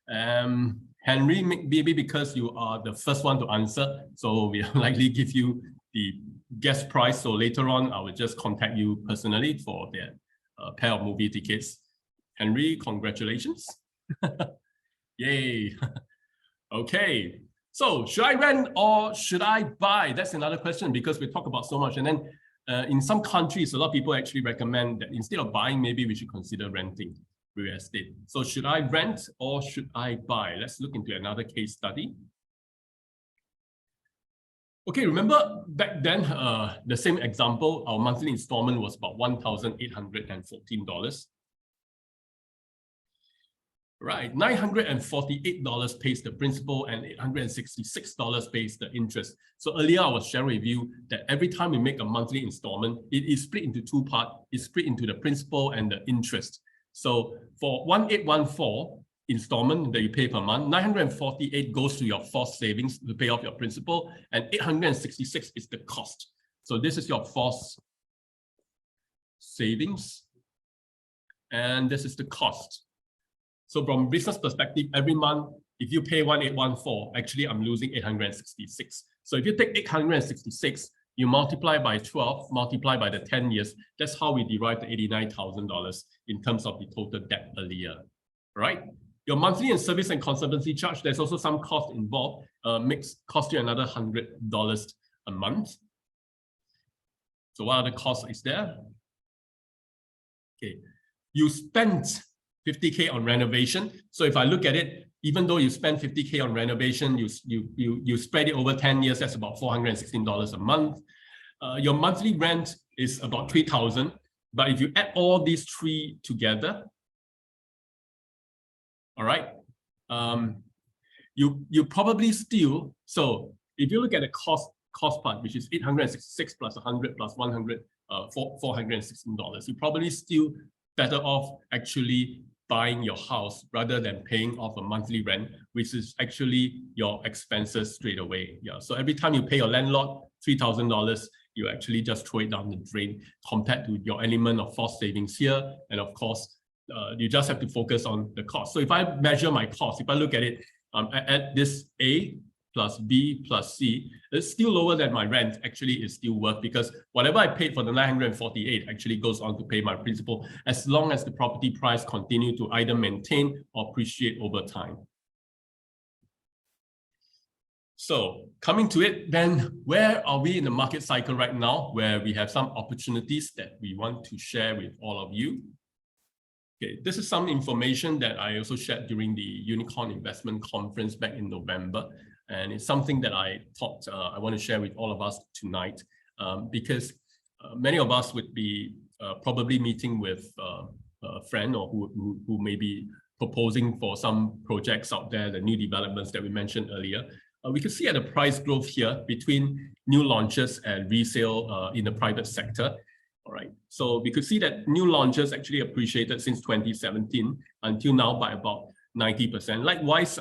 Henry, maybe because you are the first one to answer. So we'll likely give you the guest prize. So later on, I will just contact you personally for that pair of movie tickets. Henry, congratulations. Yay. Okay. So should I rent or should I buy? That's another question, because we talk about so much. And then in some countries, a lot of people actually recommend that instead of buying, maybe we should consider renting real estate. So should I rent or should I buy? Let's look into another case study. Okay, remember back then, the same example, our monthly installment was about $1,814. Right, $948 pays the principal and $866 pays the interest. So earlier I was sharing with you that every time we make a monthly installment, it is split into two parts. It's split into the principal and the interest. So for 1814 installment that you pay per month, 948 goes to your forced savings to pay off your principal, and 866 is the cost. So this is your forced savings, and this is the cost. So from business perspective, every month, if you pay 1814, actually I'm losing 866. So if you take 866, you multiply by 12, multiply by the 10 years, that's how we derive the $89,000 in terms of the total debt earlier, right? Your monthly and service and conservancy charge, there's also some cost involved, cost you another $100 a month. So what other costs is there? Okay, you spent 50K on renovation. So if I look at it, even though you spend 50K on renovation, you spread it over 10 years, that's about $416 a month. Your monthly rent is about $3,000. But if you add all these three together, all right, you probably still, so if you look at the cost part, which is 866 plus 100 plus 100, $416, you're probably still better off actually buying your house rather than paying off a monthly rent, which is actually your expenses straight away. Yeah. So every time you pay your landlord $3,000, you actually just throw it down the drain compared to your element of forced savings here. And of course, you just have to focus on the cost. So if I measure my cost, if I look at it, I add this A plus B plus C, it's still lower than my rent. Actually, it's still worth, because whatever I paid for the 948 actually goes on to pay my principal, as long as the property price continue to either maintain or appreciate over time. So coming to it, then where are we in the market cycle right now, where we have some opportunities that we want to share with all of you? Okay, this is some information that I also shared during the Unicorn Investment Conference back in November. And it's something that I thought I want to share with all of us tonight, because many of us would be probably meeting with a friend or who may be proposing for some projects out there, the new developments that we mentioned earlier. We can see at the price growth here between new launches and resale in the private sector. All right, so we could see that new launches actually appreciated since 2017 until now by about 90%. Likewise,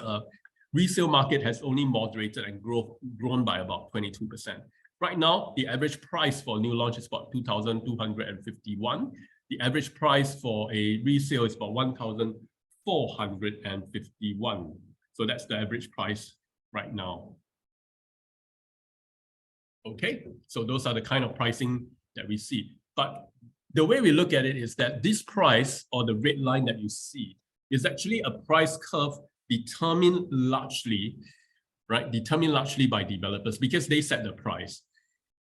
resale market has only moderated and grown by about 22%. Right now, the average price for new launch is about $2,251. The average price for a resale is about $1,451. So that's the average price right now. Okay, so those are the kind of pricing that we see. But the way we look at it is that this price, or the red line that you see, is actually a price curve determined largely by developers, because they set the price.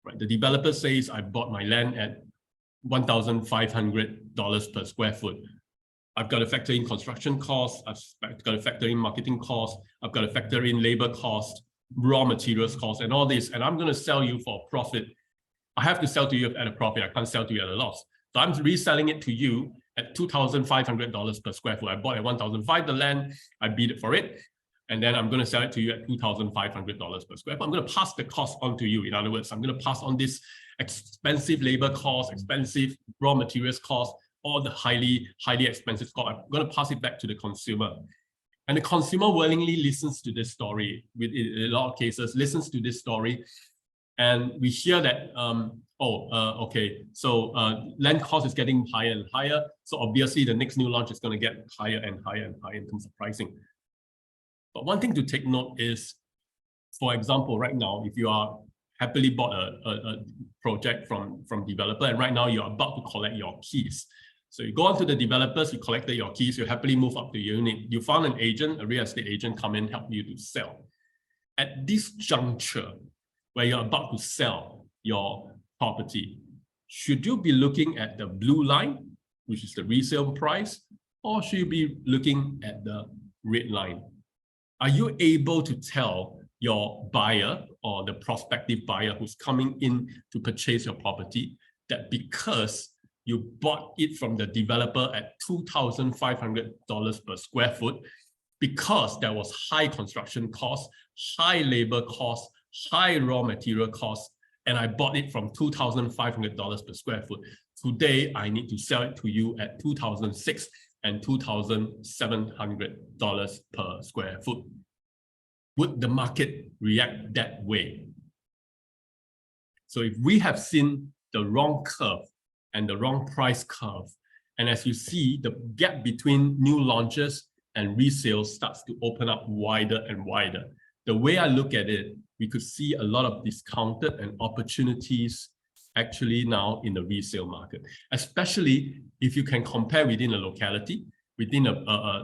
Right? The developer says, I bought my land at $1,500 per square foot. I've got to factor in construction costs, I've got to factor in marketing costs, I've got to factor in labor costs, raw materials costs, and all this, and I'm going to sell you for a profit. I have to sell to you at a profit. I can't sell to you at a loss. So I'm reselling it to you at $2,500 per square foot. I bought at $1,500 the land, I bid it for it, and then I'm going to sell it to you at $2,500 per square foot. I'm going to pass the cost on to you. In other words, I'm going to pass on this expensive labor cost, expensive raw materials cost, all the highly expensive cost. I'm going to pass it back to the consumer. And the consumer willingly listens to this story, in a lot of cases, listens to this story. And we hear that, okay, so land cost is getting higher and higher. So obviously the next new launch is going to get higher and higher and higher in terms of pricing. But one thing to take note is, for example, right now, if you are happily bought a project from developer, and right now you're about to collect your keys. So you go on to the developers, you collected your keys, you happily move up to your unit. You found an agent, a real estate agent, come in, help you to sell. At this juncture, where you're about to sell your property, should you be looking at the blue line, which is the resale price, or should you be looking at the red line? Are you able to tell your buyer or the prospective buyer who's coming in to purchase your property that because you bought it from the developer at $2,500 per square foot, because there was high construction costs, high labor costs, high raw material costs, and I bought it from $2,500 per square foot. Today, I need to sell it to you at $2,600 and $2,700 per square foot. Would the market react that way? So if we have seen the wrong curve and the wrong price curve, and as you see, the gap between new launches and resale starts to open up wider and wider. The way I look at it, we could see a lot of discounted and opportunities actually now in the resale market, especially if you can compare within a locality, within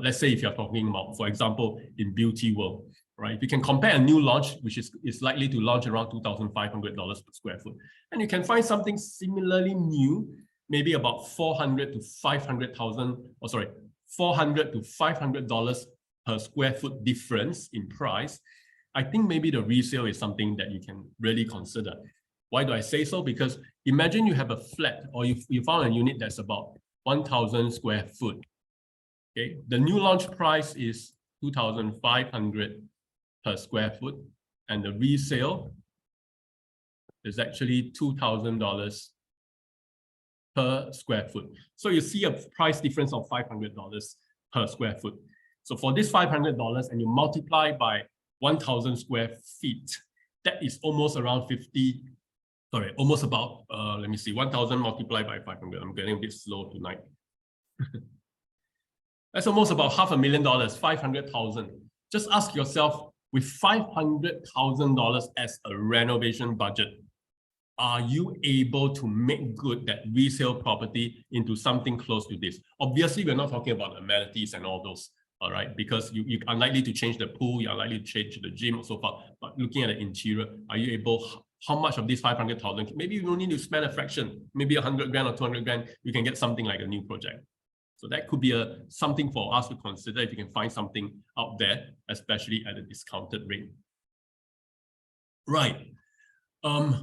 let's say if you're talking about, for example, in Beauty World, right? If you can compare a new launch, which is likely to launch around $2,500 per square foot, and you can find something similarly new, maybe about $400 to $500,000, or sorry, $400 to $500 per square foot difference in price. I think maybe the resale is something that you can really consider. Why do I say so? Because imagine you have a flat, or you found a unit that's about 1,000 square foot. Okay, the new launch price is $2,500 per square foot, and the resale is actually $2,000 per square foot. So you see a price difference of $500 per square foot. So for this $500, and you multiply by 1,000 square feet, that is almost around almost about, let me see, 1,000 multiplied by 500. I'm getting a bit slow tonight. That's almost about $500,000, 500,000. Just ask yourself, with $500,000 as a renovation budget, are you able to make good that resale property into something close to this? Obviously, we're not talking about amenities and all those, all right? Because you are likely to change the pool, you're likely to change the gym or so forth. But looking at the interior, are you able, how much of this 500,000, maybe you don't need to spend a fraction, maybe 100 grand or 200 grand, you can get something like a new project. So that could be something for us to consider if you can find something out there, especially at a discounted rate. Right.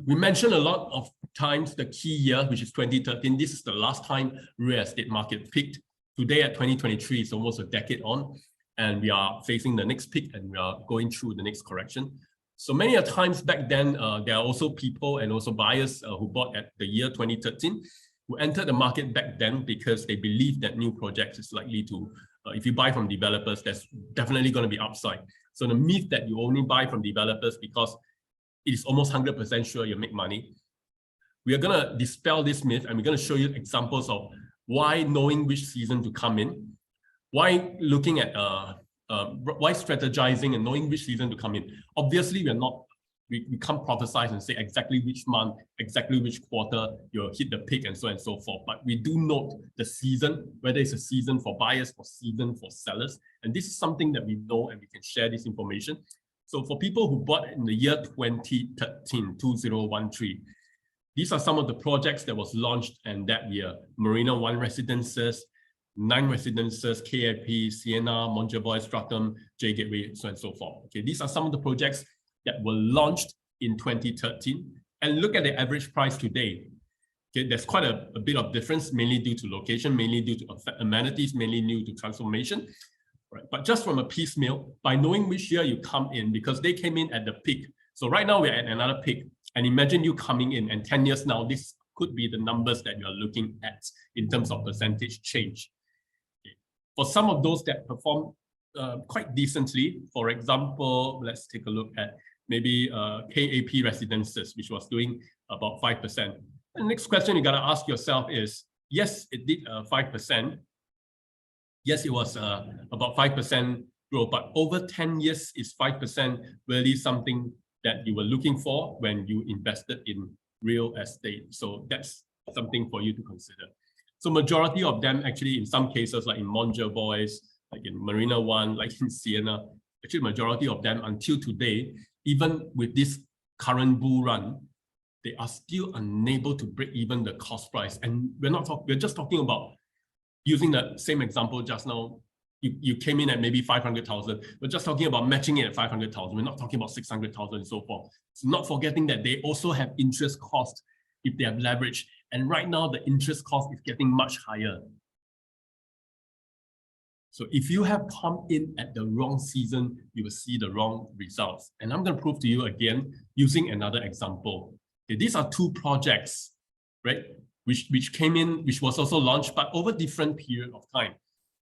We mentioned a lot of times the key year, which is 2013. This is the last time real estate market peaked. Today at 2023, it's almost a decade on, and we are facing the next peak, and we are going through the next correction. So many a times back then, there are also people and also buyers who bought at the year 2013, who entered the market back then because they believe that new projects is likely to, if you buy from developers, there's definitely going to be upside. So the myth that you only buy from developers because it is almost 100% sure you make money. We are going to dispel this myth, and we're going to show you examples of why knowing which season to come in, why looking at, why strategizing and knowing which season to come in. Obviously, we can't prophesize and say exactly which month, exactly which quarter you'll hit the peak and so on and so forth. But we do note the season, whether it's a season for buyers or season for sellers. And this is something that we know, and we can share this information. So for people who bought in the year 2013, 2013, these are some of the projects that was launched in that year. Marina 1 Residences, 9 Residences, KAP, Sienna, Monjavoy, Stratum, J Gateway, so on and so forth. Okay, these are some of the projects that were launched in 2013. And look at the average price today. Okay, there's quite a bit of difference, mainly due to location, mainly due to amenities, mainly due to transformation. Right. But just from a piecemeal, by knowing which year you come in, because they came in at the peak. So right now we're at another peak. And imagine you coming in, and 10 years now, this could be the numbers that you're looking at in terms of percentage change. Okay. For some of those that perform quite decently, for example, let's take a look at maybe KAP Residences, which was doing about 5%. The next question you got to ask yourself is, yes, it did 5%. Yes, it was about 5% growth, but over 10 years, is 5% really something that you were looking for when you invested in real estate? So that's something for you to consider. So majority of them actually, in some cases, like in Monjavoy, like in Marina 1, like in Sienna, actually majority of them until today, even with this current bull run, they are still unable to break even the cost price. And we're just talking about, using the same example just now, you came in at maybe 500,000. We're just talking about matching it at 500,000. We're not talking about 600,000 and so forth. So not forgetting that they also have interest cost if they have leverage. And right now, the interest cost is getting much higher. So if you have come in at the wrong season, you will see the wrong results. And I'm going to prove to you again using another example. Okay, these are two projects, right? Which came in, which was also launched, but over different period of time.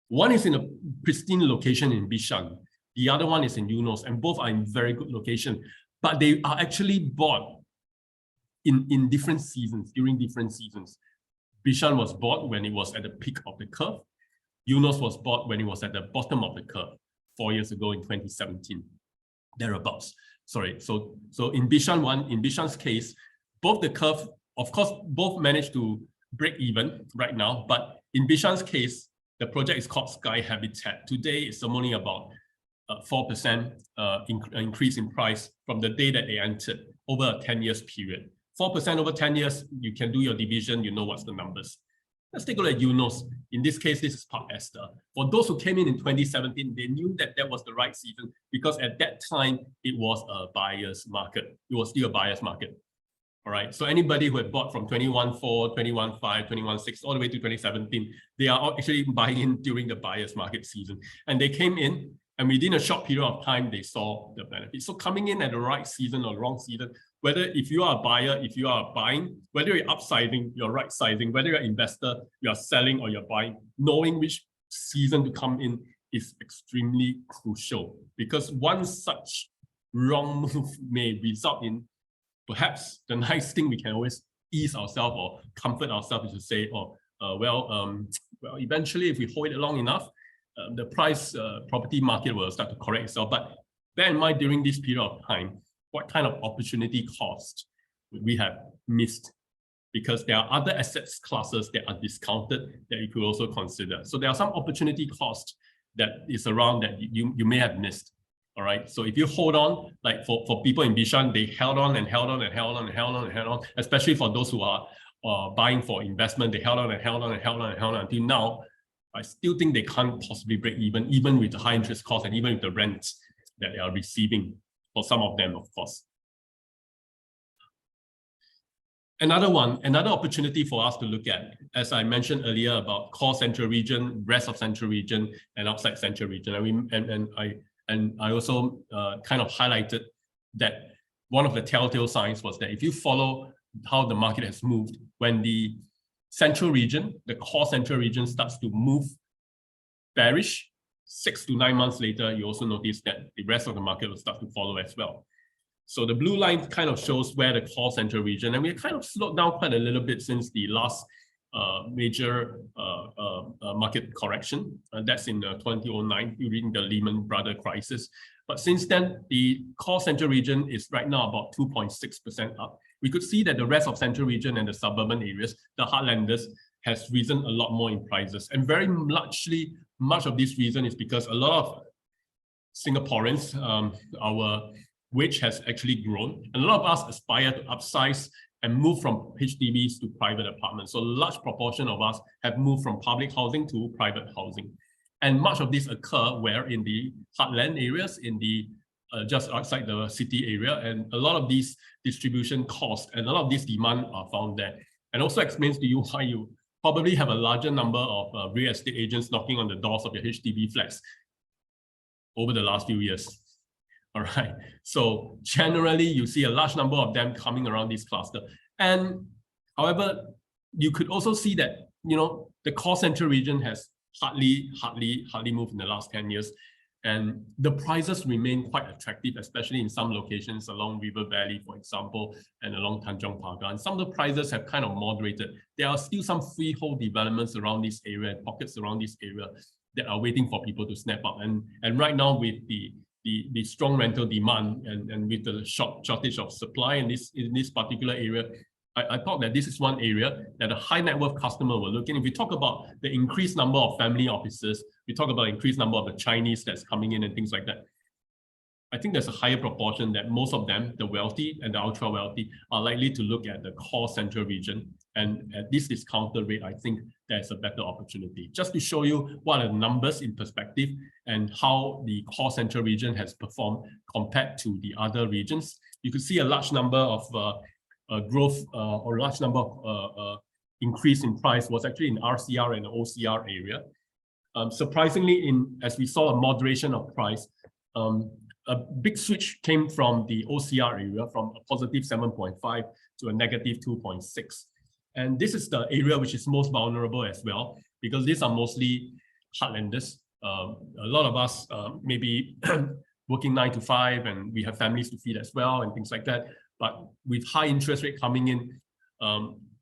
One is in a pristine location in Bishan. The other one is in Eunos, and both are in very good location. But they are actually bought in different seasons, during different seasons. Bishan was bought when it was at the peak of the curve. Eunos was bought when it was at the bottom of the curve 4 years ago in 2017, thereabouts. Sorry. So in Bishan's case, both the curve, of course, both managed to break even right now. But in Bishan's case, the project is called Sky Habitat. Today, it's only about 4% increase in price from the day that they entered over a 10 years period. 4% over 10 years, you can do your division, you know what's the numbers. Let's take a look at Eunos. In this case, this is Park Esther. For those who came in 2017, they knew that that was the right season because at that time, it was a buyer's market. It was still a buyer's market. All right. So anybody who had bought from 21.4, 21.5, 21.6, all the way to 2017, they are actually buying in during the buyer's market season. And they came in, and within a short period of time, they saw the benefit. So coming in at the right season or wrong season, whether if you are a buyer, if you are buying, whether you're upsizing, you're right sizing, whether you're an investor, you're selling or you're buying, knowing which season to come in is extremely crucial, because one such wrong move may result in perhaps the nice thing we can always ease ourselves or comfort ourselves is to say, well, eventually if we hold it long enough, the property market will start to correct itself. But bear in mind, during this period of time, what kind of opportunity cost we have missed, because there are other assets classes that are discounted that you could also consider. So there are some opportunity cost that is around that you may have missed. All right. So if you hold on, like for people in Bishan, they held on and held on and held on and held on and held on, especially for those who are buying for investment, they held on and held on and held on and held on until now. I still think they can't possibly break even with the high interest cost and even with the rents that they are receiving for some of them, of course. Another opportunity for us to look at, as I mentioned earlier about core central region, rest of central region, and outside central region. And I also kind of highlighted that one of the telltale signs was that if you follow how the market has moved, when the central region, the core central region starts to move bearish, 6 to 9 months later, you also notice that the rest of the market will start to follow as well. So the blue line kind of shows where the core central region, and we kind of slowed down quite a little bit since the last major market correction. That's in 2009 during the Lehman Brothers crisis. But since then, the core central region is right now about 2.6% up. We could see that the rest of central region and the suburban areas, the heartlanders, has risen a lot more in prices. And very largely, much of this reason is because a lot of Singaporeans, our wage has actually grown. And a lot of us aspire to upsize and move from HDBs to private apartments. So a large proportion of us have moved from public housing to private housing. And much of this occur where in the heartland areas, in the just outside the city area, and a lot of these distribution costs and a lot of this demand are found there. And also explains to you why you probably have a larger number of real estate agents knocking on the doors of your HDB flats over the last few years. All right. So generally, you see a large number of them coming around this cluster. And however, you could also see that, the core central region has hardly moved in the last 10 years. And the prices remain quite attractive, especially in some locations along River Valley, for example, and along Tanjong Pagar. And some of the prices have kind of moderated. There are still some freehold developments around this area, pockets around this area that are waiting for people to snap up. And right now, with the strong rental demand and with the shortage of supply in this particular area, I thought that this is one area that a high net worth customer will look in. If we talk about the increased number of family offices, we talk about increased number of the Chinese that's coming in and things like that. I think there's a higher proportion that most of them, the wealthy and the ultra wealthy, are likely to look at the core central region. And at this discounted rate, I think there's a better opportunity. Just to show you what are the numbers in perspective and how the core central region has performed compared to the other regions. You could see a large number of growth or a large number of increase in price was actually in RCR and OCR area. Surprisingly, as we saw a moderation of price, a big switch came from the OCR area, from a positive 7.5 to a negative 2.6. And this is the area which is most vulnerable as well, because these are mostly heartlanders. A lot of us maybe working 9 to 5, and we have families to feed as well and things like that. But with high interest rate coming in,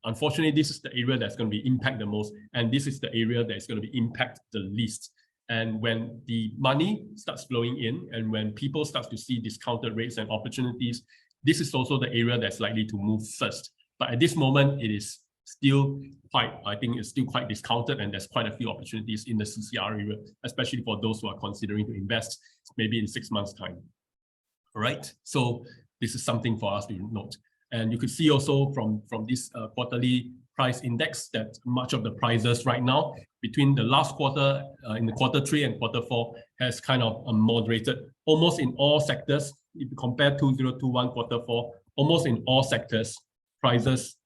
unfortunately, this is the area that's going to be impacted the most, and this is the area that's going to be impacted the least. And when the money starts flowing in, and when people start to see discounted rates and opportunities, this is also the area that's likely to move first. But at this moment, it is still I think it's still quite discounted, and there's quite a few opportunities in the CCR area, especially for those who are considering to invest maybe in 6 months' time. All right, so this is something for us to note. And you could see also from this quarterly price index that much of the prices right now between the last quarter in the Q3 and Q4 has kind of moderated almost in all sectors. If you compare 2021 Q4, almost in all sectors, prices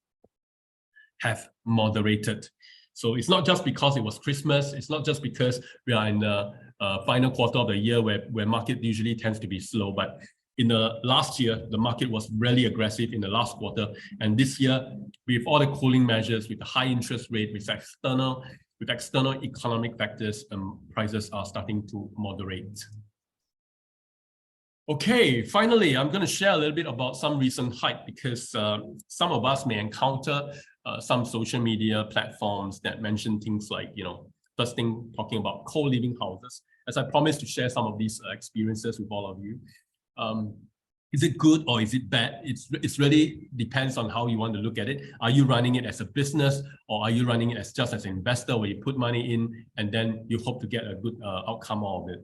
have moderated. So it's not just because it was Christmas, it's not just because we are in the final quarter of the year where market usually tends to be slow, but in the last year, the market was really aggressive in the last quarter. And this year, with all the cooling measures, with the high interest rate, with external economic factors, prices are starting to moderate. Okay, finally, I'm going to share a little bit about some recent hype, because some of us may encounter some social media platforms that mention things like, first thing, talking about co-living houses. As I promised to share some of these experiences with all of you. Is it good or is it bad? It's really depends on how you want to look at it. Are you running it as a business, or are you running it as just as an investor where you put money in and then you hope to get a good outcome out of it?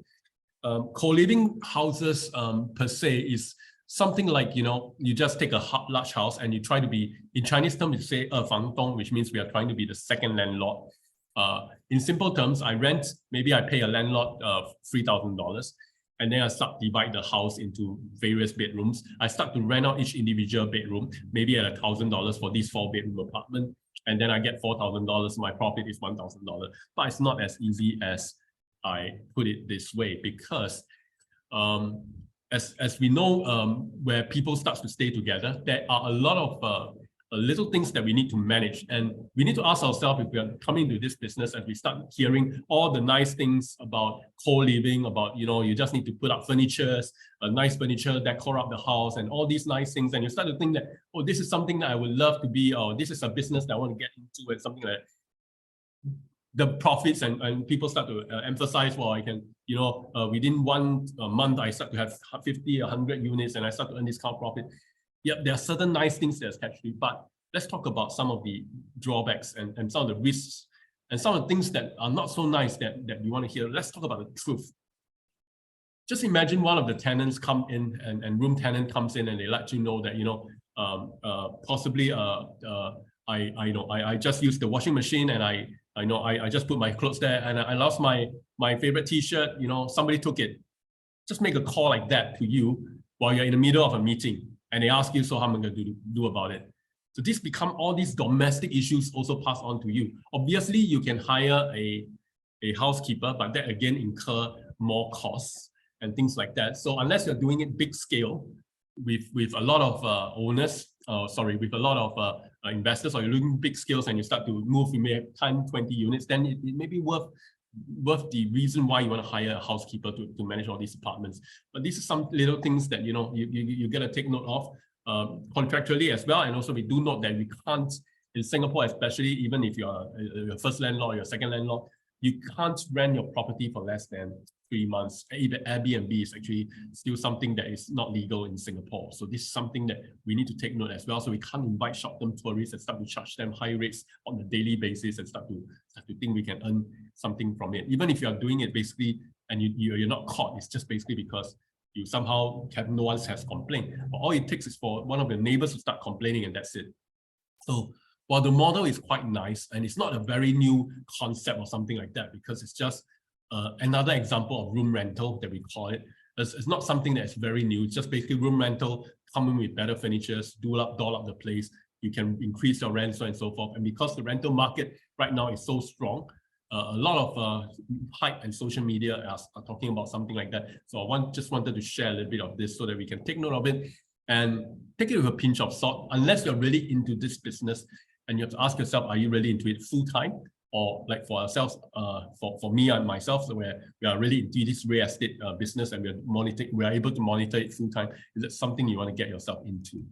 Co-living houses per se is something like, you just take a large house and you try to be, in Chinese terms, you say 二房东, which means we are trying to be the second landlord. In simple terms, maybe I pay a landlord $3,000, and then I start to divide the house into various bedrooms. I start to rent out each individual bedroom, maybe at $1,000 for this 4-bedroom apartment, and then I get $4,000. My profit is $1,000. But it's not as easy as I put it this way, because as we know, where people start to stay together, there are a lot of little things that we need to manage, and we need to ask ourselves, if we are coming to this business and we start hearing all the nice things about co-living, about you just need to put up furnitures, nice furniture, decor up the house, and all these nice things, and you start to think that, oh, this is something that I would love to be, or this is a business that I want to get into, and something like that. The profits and people start to emphasize, well, I can, within 1 month, I start to have 50, 100 units, and I start to earn this kind of profit. Yeah, there are certain nice things that's actually, but let's talk about some of the drawbacks and some of the risks and some of the things that are not so nice that you want to hear. Let's talk about the truth. Just imagine one of the tenants come in and room tenant comes in and they let you know that, possibly I just used the washing machine and I just put my clothes there and I lost my favorite t-shirt, somebody took it. Just make a call like that to you while you're in the middle of a meeting. And they ask you, so how am I going to do about it? So this become all these domestic issues also pass on to you. Obviously, you can hire a housekeeper, but that again incur more costs and things like that. So unless you're doing it big scale with a lot of with a lot of investors, or you're looking big scales and you start to move, you may have 10, 20 units, then it may be worth the reason why you want to hire a housekeeper to manage all these apartments. But these are some little things that you got to take note of contractually as well. And also we do note that we can't, in Singapore especially, even if you're your first landlord or your second landlord, you can't rent your property for less than 3 months. Even Airbnb is actually still something that is not legal in Singapore. So this is something that we need to take note as well. So we can't invite short-term tourists and start to charge them high rates on a daily basis and start to think we can earn something from it. Even if you are doing it basically and you're not caught, it's just basically because you somehow no one has complained. But all it takes is for one of the neighbors to start complaining, and that's it. So while the model is quite nice, and it's not a very new concept or something like that, because it's just another example of room rental that we call it. It's not something that's very new. It's just basically room rental, coming with better furnitures, doll up the place. You can increase your rent, so on and so forth. And because the rental market right now is so strong, a lot of hype and social media are talking about something like that. So I just wanted to share a little bit of this so that we can take note of it and take it with a pinch of salt. Unless you're really into this business, and you have to ask yourself, are you really into it full time? Or like for ourselves, for me and myself, so where we are really into this real estate business and we are able to monitor it full time. Is it something you want to get yourself into?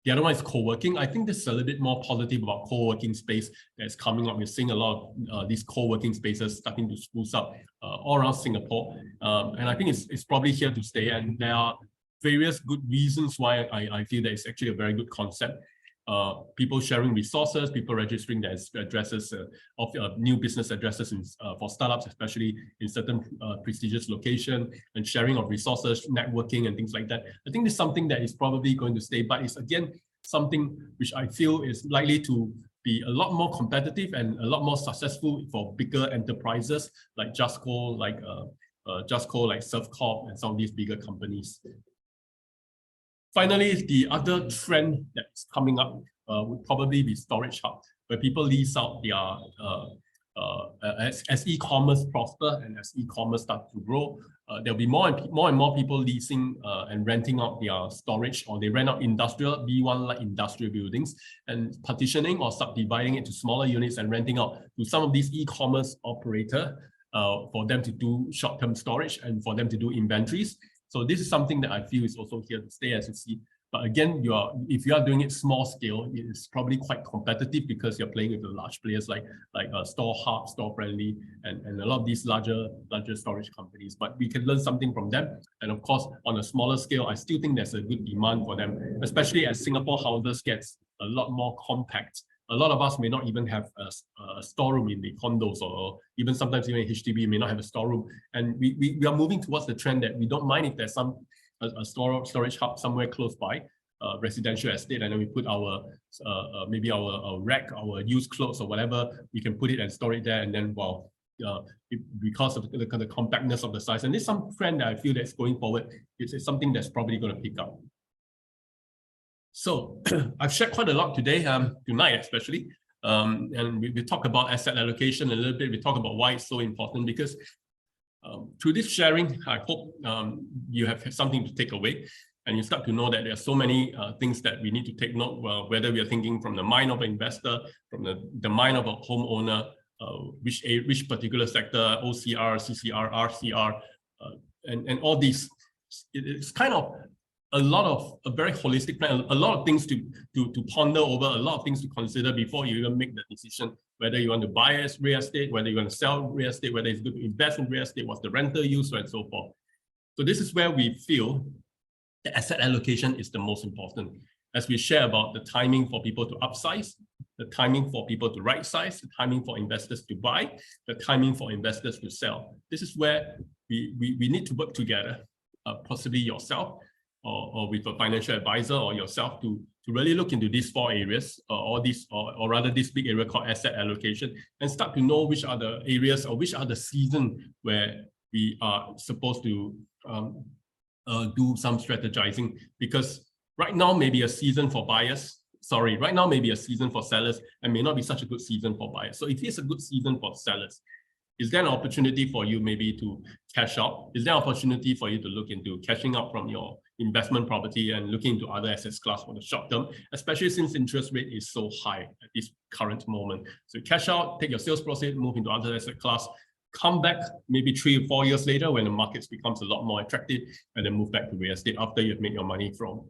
The other one is co-working. I think this is a little bit more positive about co-working space that's coming up. We're seeing a lot of these co-working spaces starting to spruce up all around Singapore. And I think it's probably here to stay. And there are various good reasons why I feel that it's actually a very good concept. People sharing resources, people registering their addresses of new business addresses for startups, especially in certain prestigious location, and sharing of resources, networking, and things like that. I think it's something that is probably going to stay, but it's again something which I feel is likely to be a lot more competitive and a lot more successful for bigger enterprises like Justco, like Surfcorp, and some of these bigger companies. Finally, the other trend that's coming up would probably be storage hub, where people lease out their as e-commerce prosper and as e-commerce start to grow, there'll be more and more people leasing and renting out their storage, or they rent out industrial B1 like industrial buildings and partitioning or subdividing it to smaller units and renting out to some of these e-commerce operator for them to do short-term storage and for them to do inventories. So this is something that I feel is also here to stay, as you see. But again, if you are doing it small scale, it's probably quite competitive because you're playing with the large players like Store Hub, Store Friendly, and a lot of these larger storage companies. But we can learn something from them. And of course, on a smaller scale, I still think there's a good demand for them, especially as Singapore houses gets a lot more compact. A lot of us may not even have a storeroom in the condos, or even sometimes even in HDB may not have a storeroom. And we are moving towards the trend that we don't mind if there's a storage hub somewhere close by, residential estate, and then we put our maybe our rack, our used clothes or whatever, we can put it and store it there. And then, well, because of the compactness of the size, and there's some trend that I feel that's going forward, it's something that's probably going to pick up. So I've shared quite a lot today, tonight especially, and we talk about asset allocation a little bit. We talk about why it's so important, because through this sharing, I hope you have something to take away, and you start to know that there are so many things that we need to take note, whether we are thinking from the mind of an investor, from the mind of a homeowner, which particular sector, OCR, CCR, RCR, and all these. It's kind of a very holistic plan, a lot of things to ponder over, a lot of things to consider before you even make the decision whether you want to buy real estate, whether you want to sell real estate, whether it's good to invest in real estate, what's the rental use, and so forth. So this is where we feel the asset allocation is the most important. As we share about the timing for people to upsize, the timing for people to right size, the timing for investors to buy, the timing for investors to sell. This is where we need to work together, possibly yourself, or with a financial advisor, or yourself, to really look into these four areas, or rather this big area called asset allocation, and start to know which are the areas or which are the season where we are supposed to do some strategizing. Because right now may be a season for buyers. Sorry, right now may be a season for sellers, and may not be such a good season for buyers. So if it's a good season for sellers, is there an opportunity for you maybe to cash out? Is there an opportunity for you to look into cashing out from your investment property and looking into other assets class for the short term, especially since interest rate is so high at this current moment? So cash out, take your sales proceeds, move into other asset class, come back maybe 3 or 4 years later when the markets becomes a lot more attractive, and then move back to real estate after you've made your money from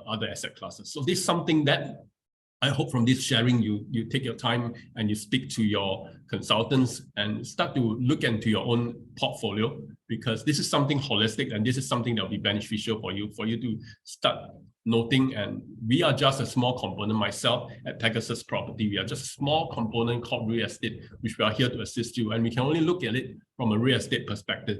other asset classes. So this is something that I hope from this sharing, you take your time and you speak to your consultants and start to look into your own portfolio, because this is something holistic and this is something that will be beneficial for you to start noting. And we are just a small component. Myself at Pegasus Property, we are just a small component called real estate, which we are here to assist you. And we can only look at it from a real estate perspective.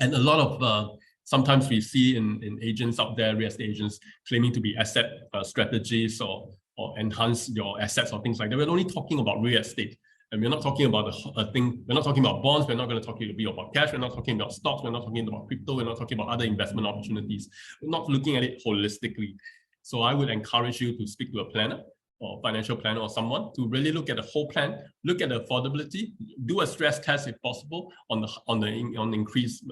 And a lot of sometimes we see in agents out there, real estate agents claiming to be asset strategies or enhance your assets or things like that. We're only talking about real estate, and we're not talking about we're not talking about bonds, we're not going to talk about cash, we're not talking about stocks, we're not talking about crypto, we're not talking about other investment opportunities. We're not looking at it holistically. So I would encourage you to speak to a planner or financial planner or someone to really look at the whole plan, look at the affordability, do a stress test if possible on the increase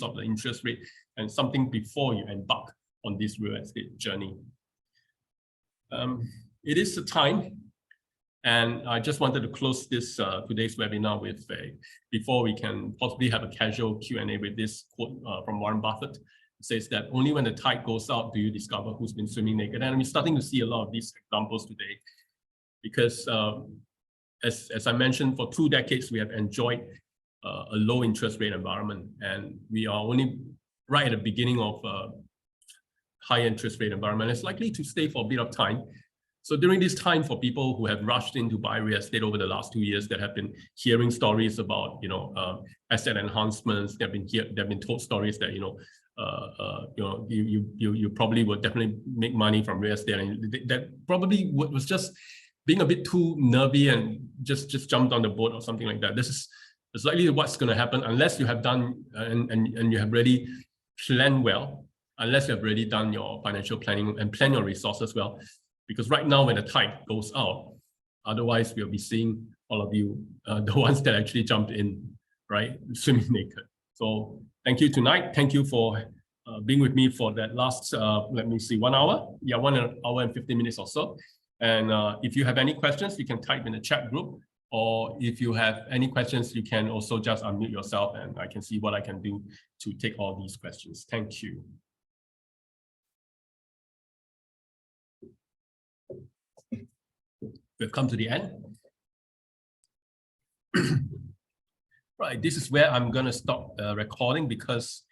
of the interest rate, and something before you embark on this real estate journey. It is the time, and I just wanted to close this today's webinar with before we can possibly have a casual Q&A with this quote from Warren Buffett. It says that only when the tide goes out do you discover who's been swimming naked. And we're starting to see a lot of these examples today, because as I mentioned, for 2 decades, we have enjoyed a low interest rate environment, and we are only right at the beginning of a high interest rate environment. It's likely to stay for a bit of time. So during this time, for people who have rushed in to buy real estate over the last 2 years, that have been hearing stories about, asset enhancements, they've been told stories that, you probably would definitely make money from real estate, and that probably was just being a bit too nervy and just jumped on the boat or something like that. This is likely what's going to happen unless you have done and you have really planned well, unless you have already done your financial planning and plan your resources well. Because right now, when the tide goes out, otherwise we'll be seeing all of you, the ones that actually jumped in, right, swimming naked. So thank you tonight. Thank you for being with me for that last, let me see, 1 hour. Yeah, 1 hour and 50 minutes or so. And if you have any questions, you can type in the chat group. Or if you have any questions, you can also just unmute yourself and I can see what I can do to take all these questions. Thank you. We've come to the end. Right, this is where I'm going to stop recording, because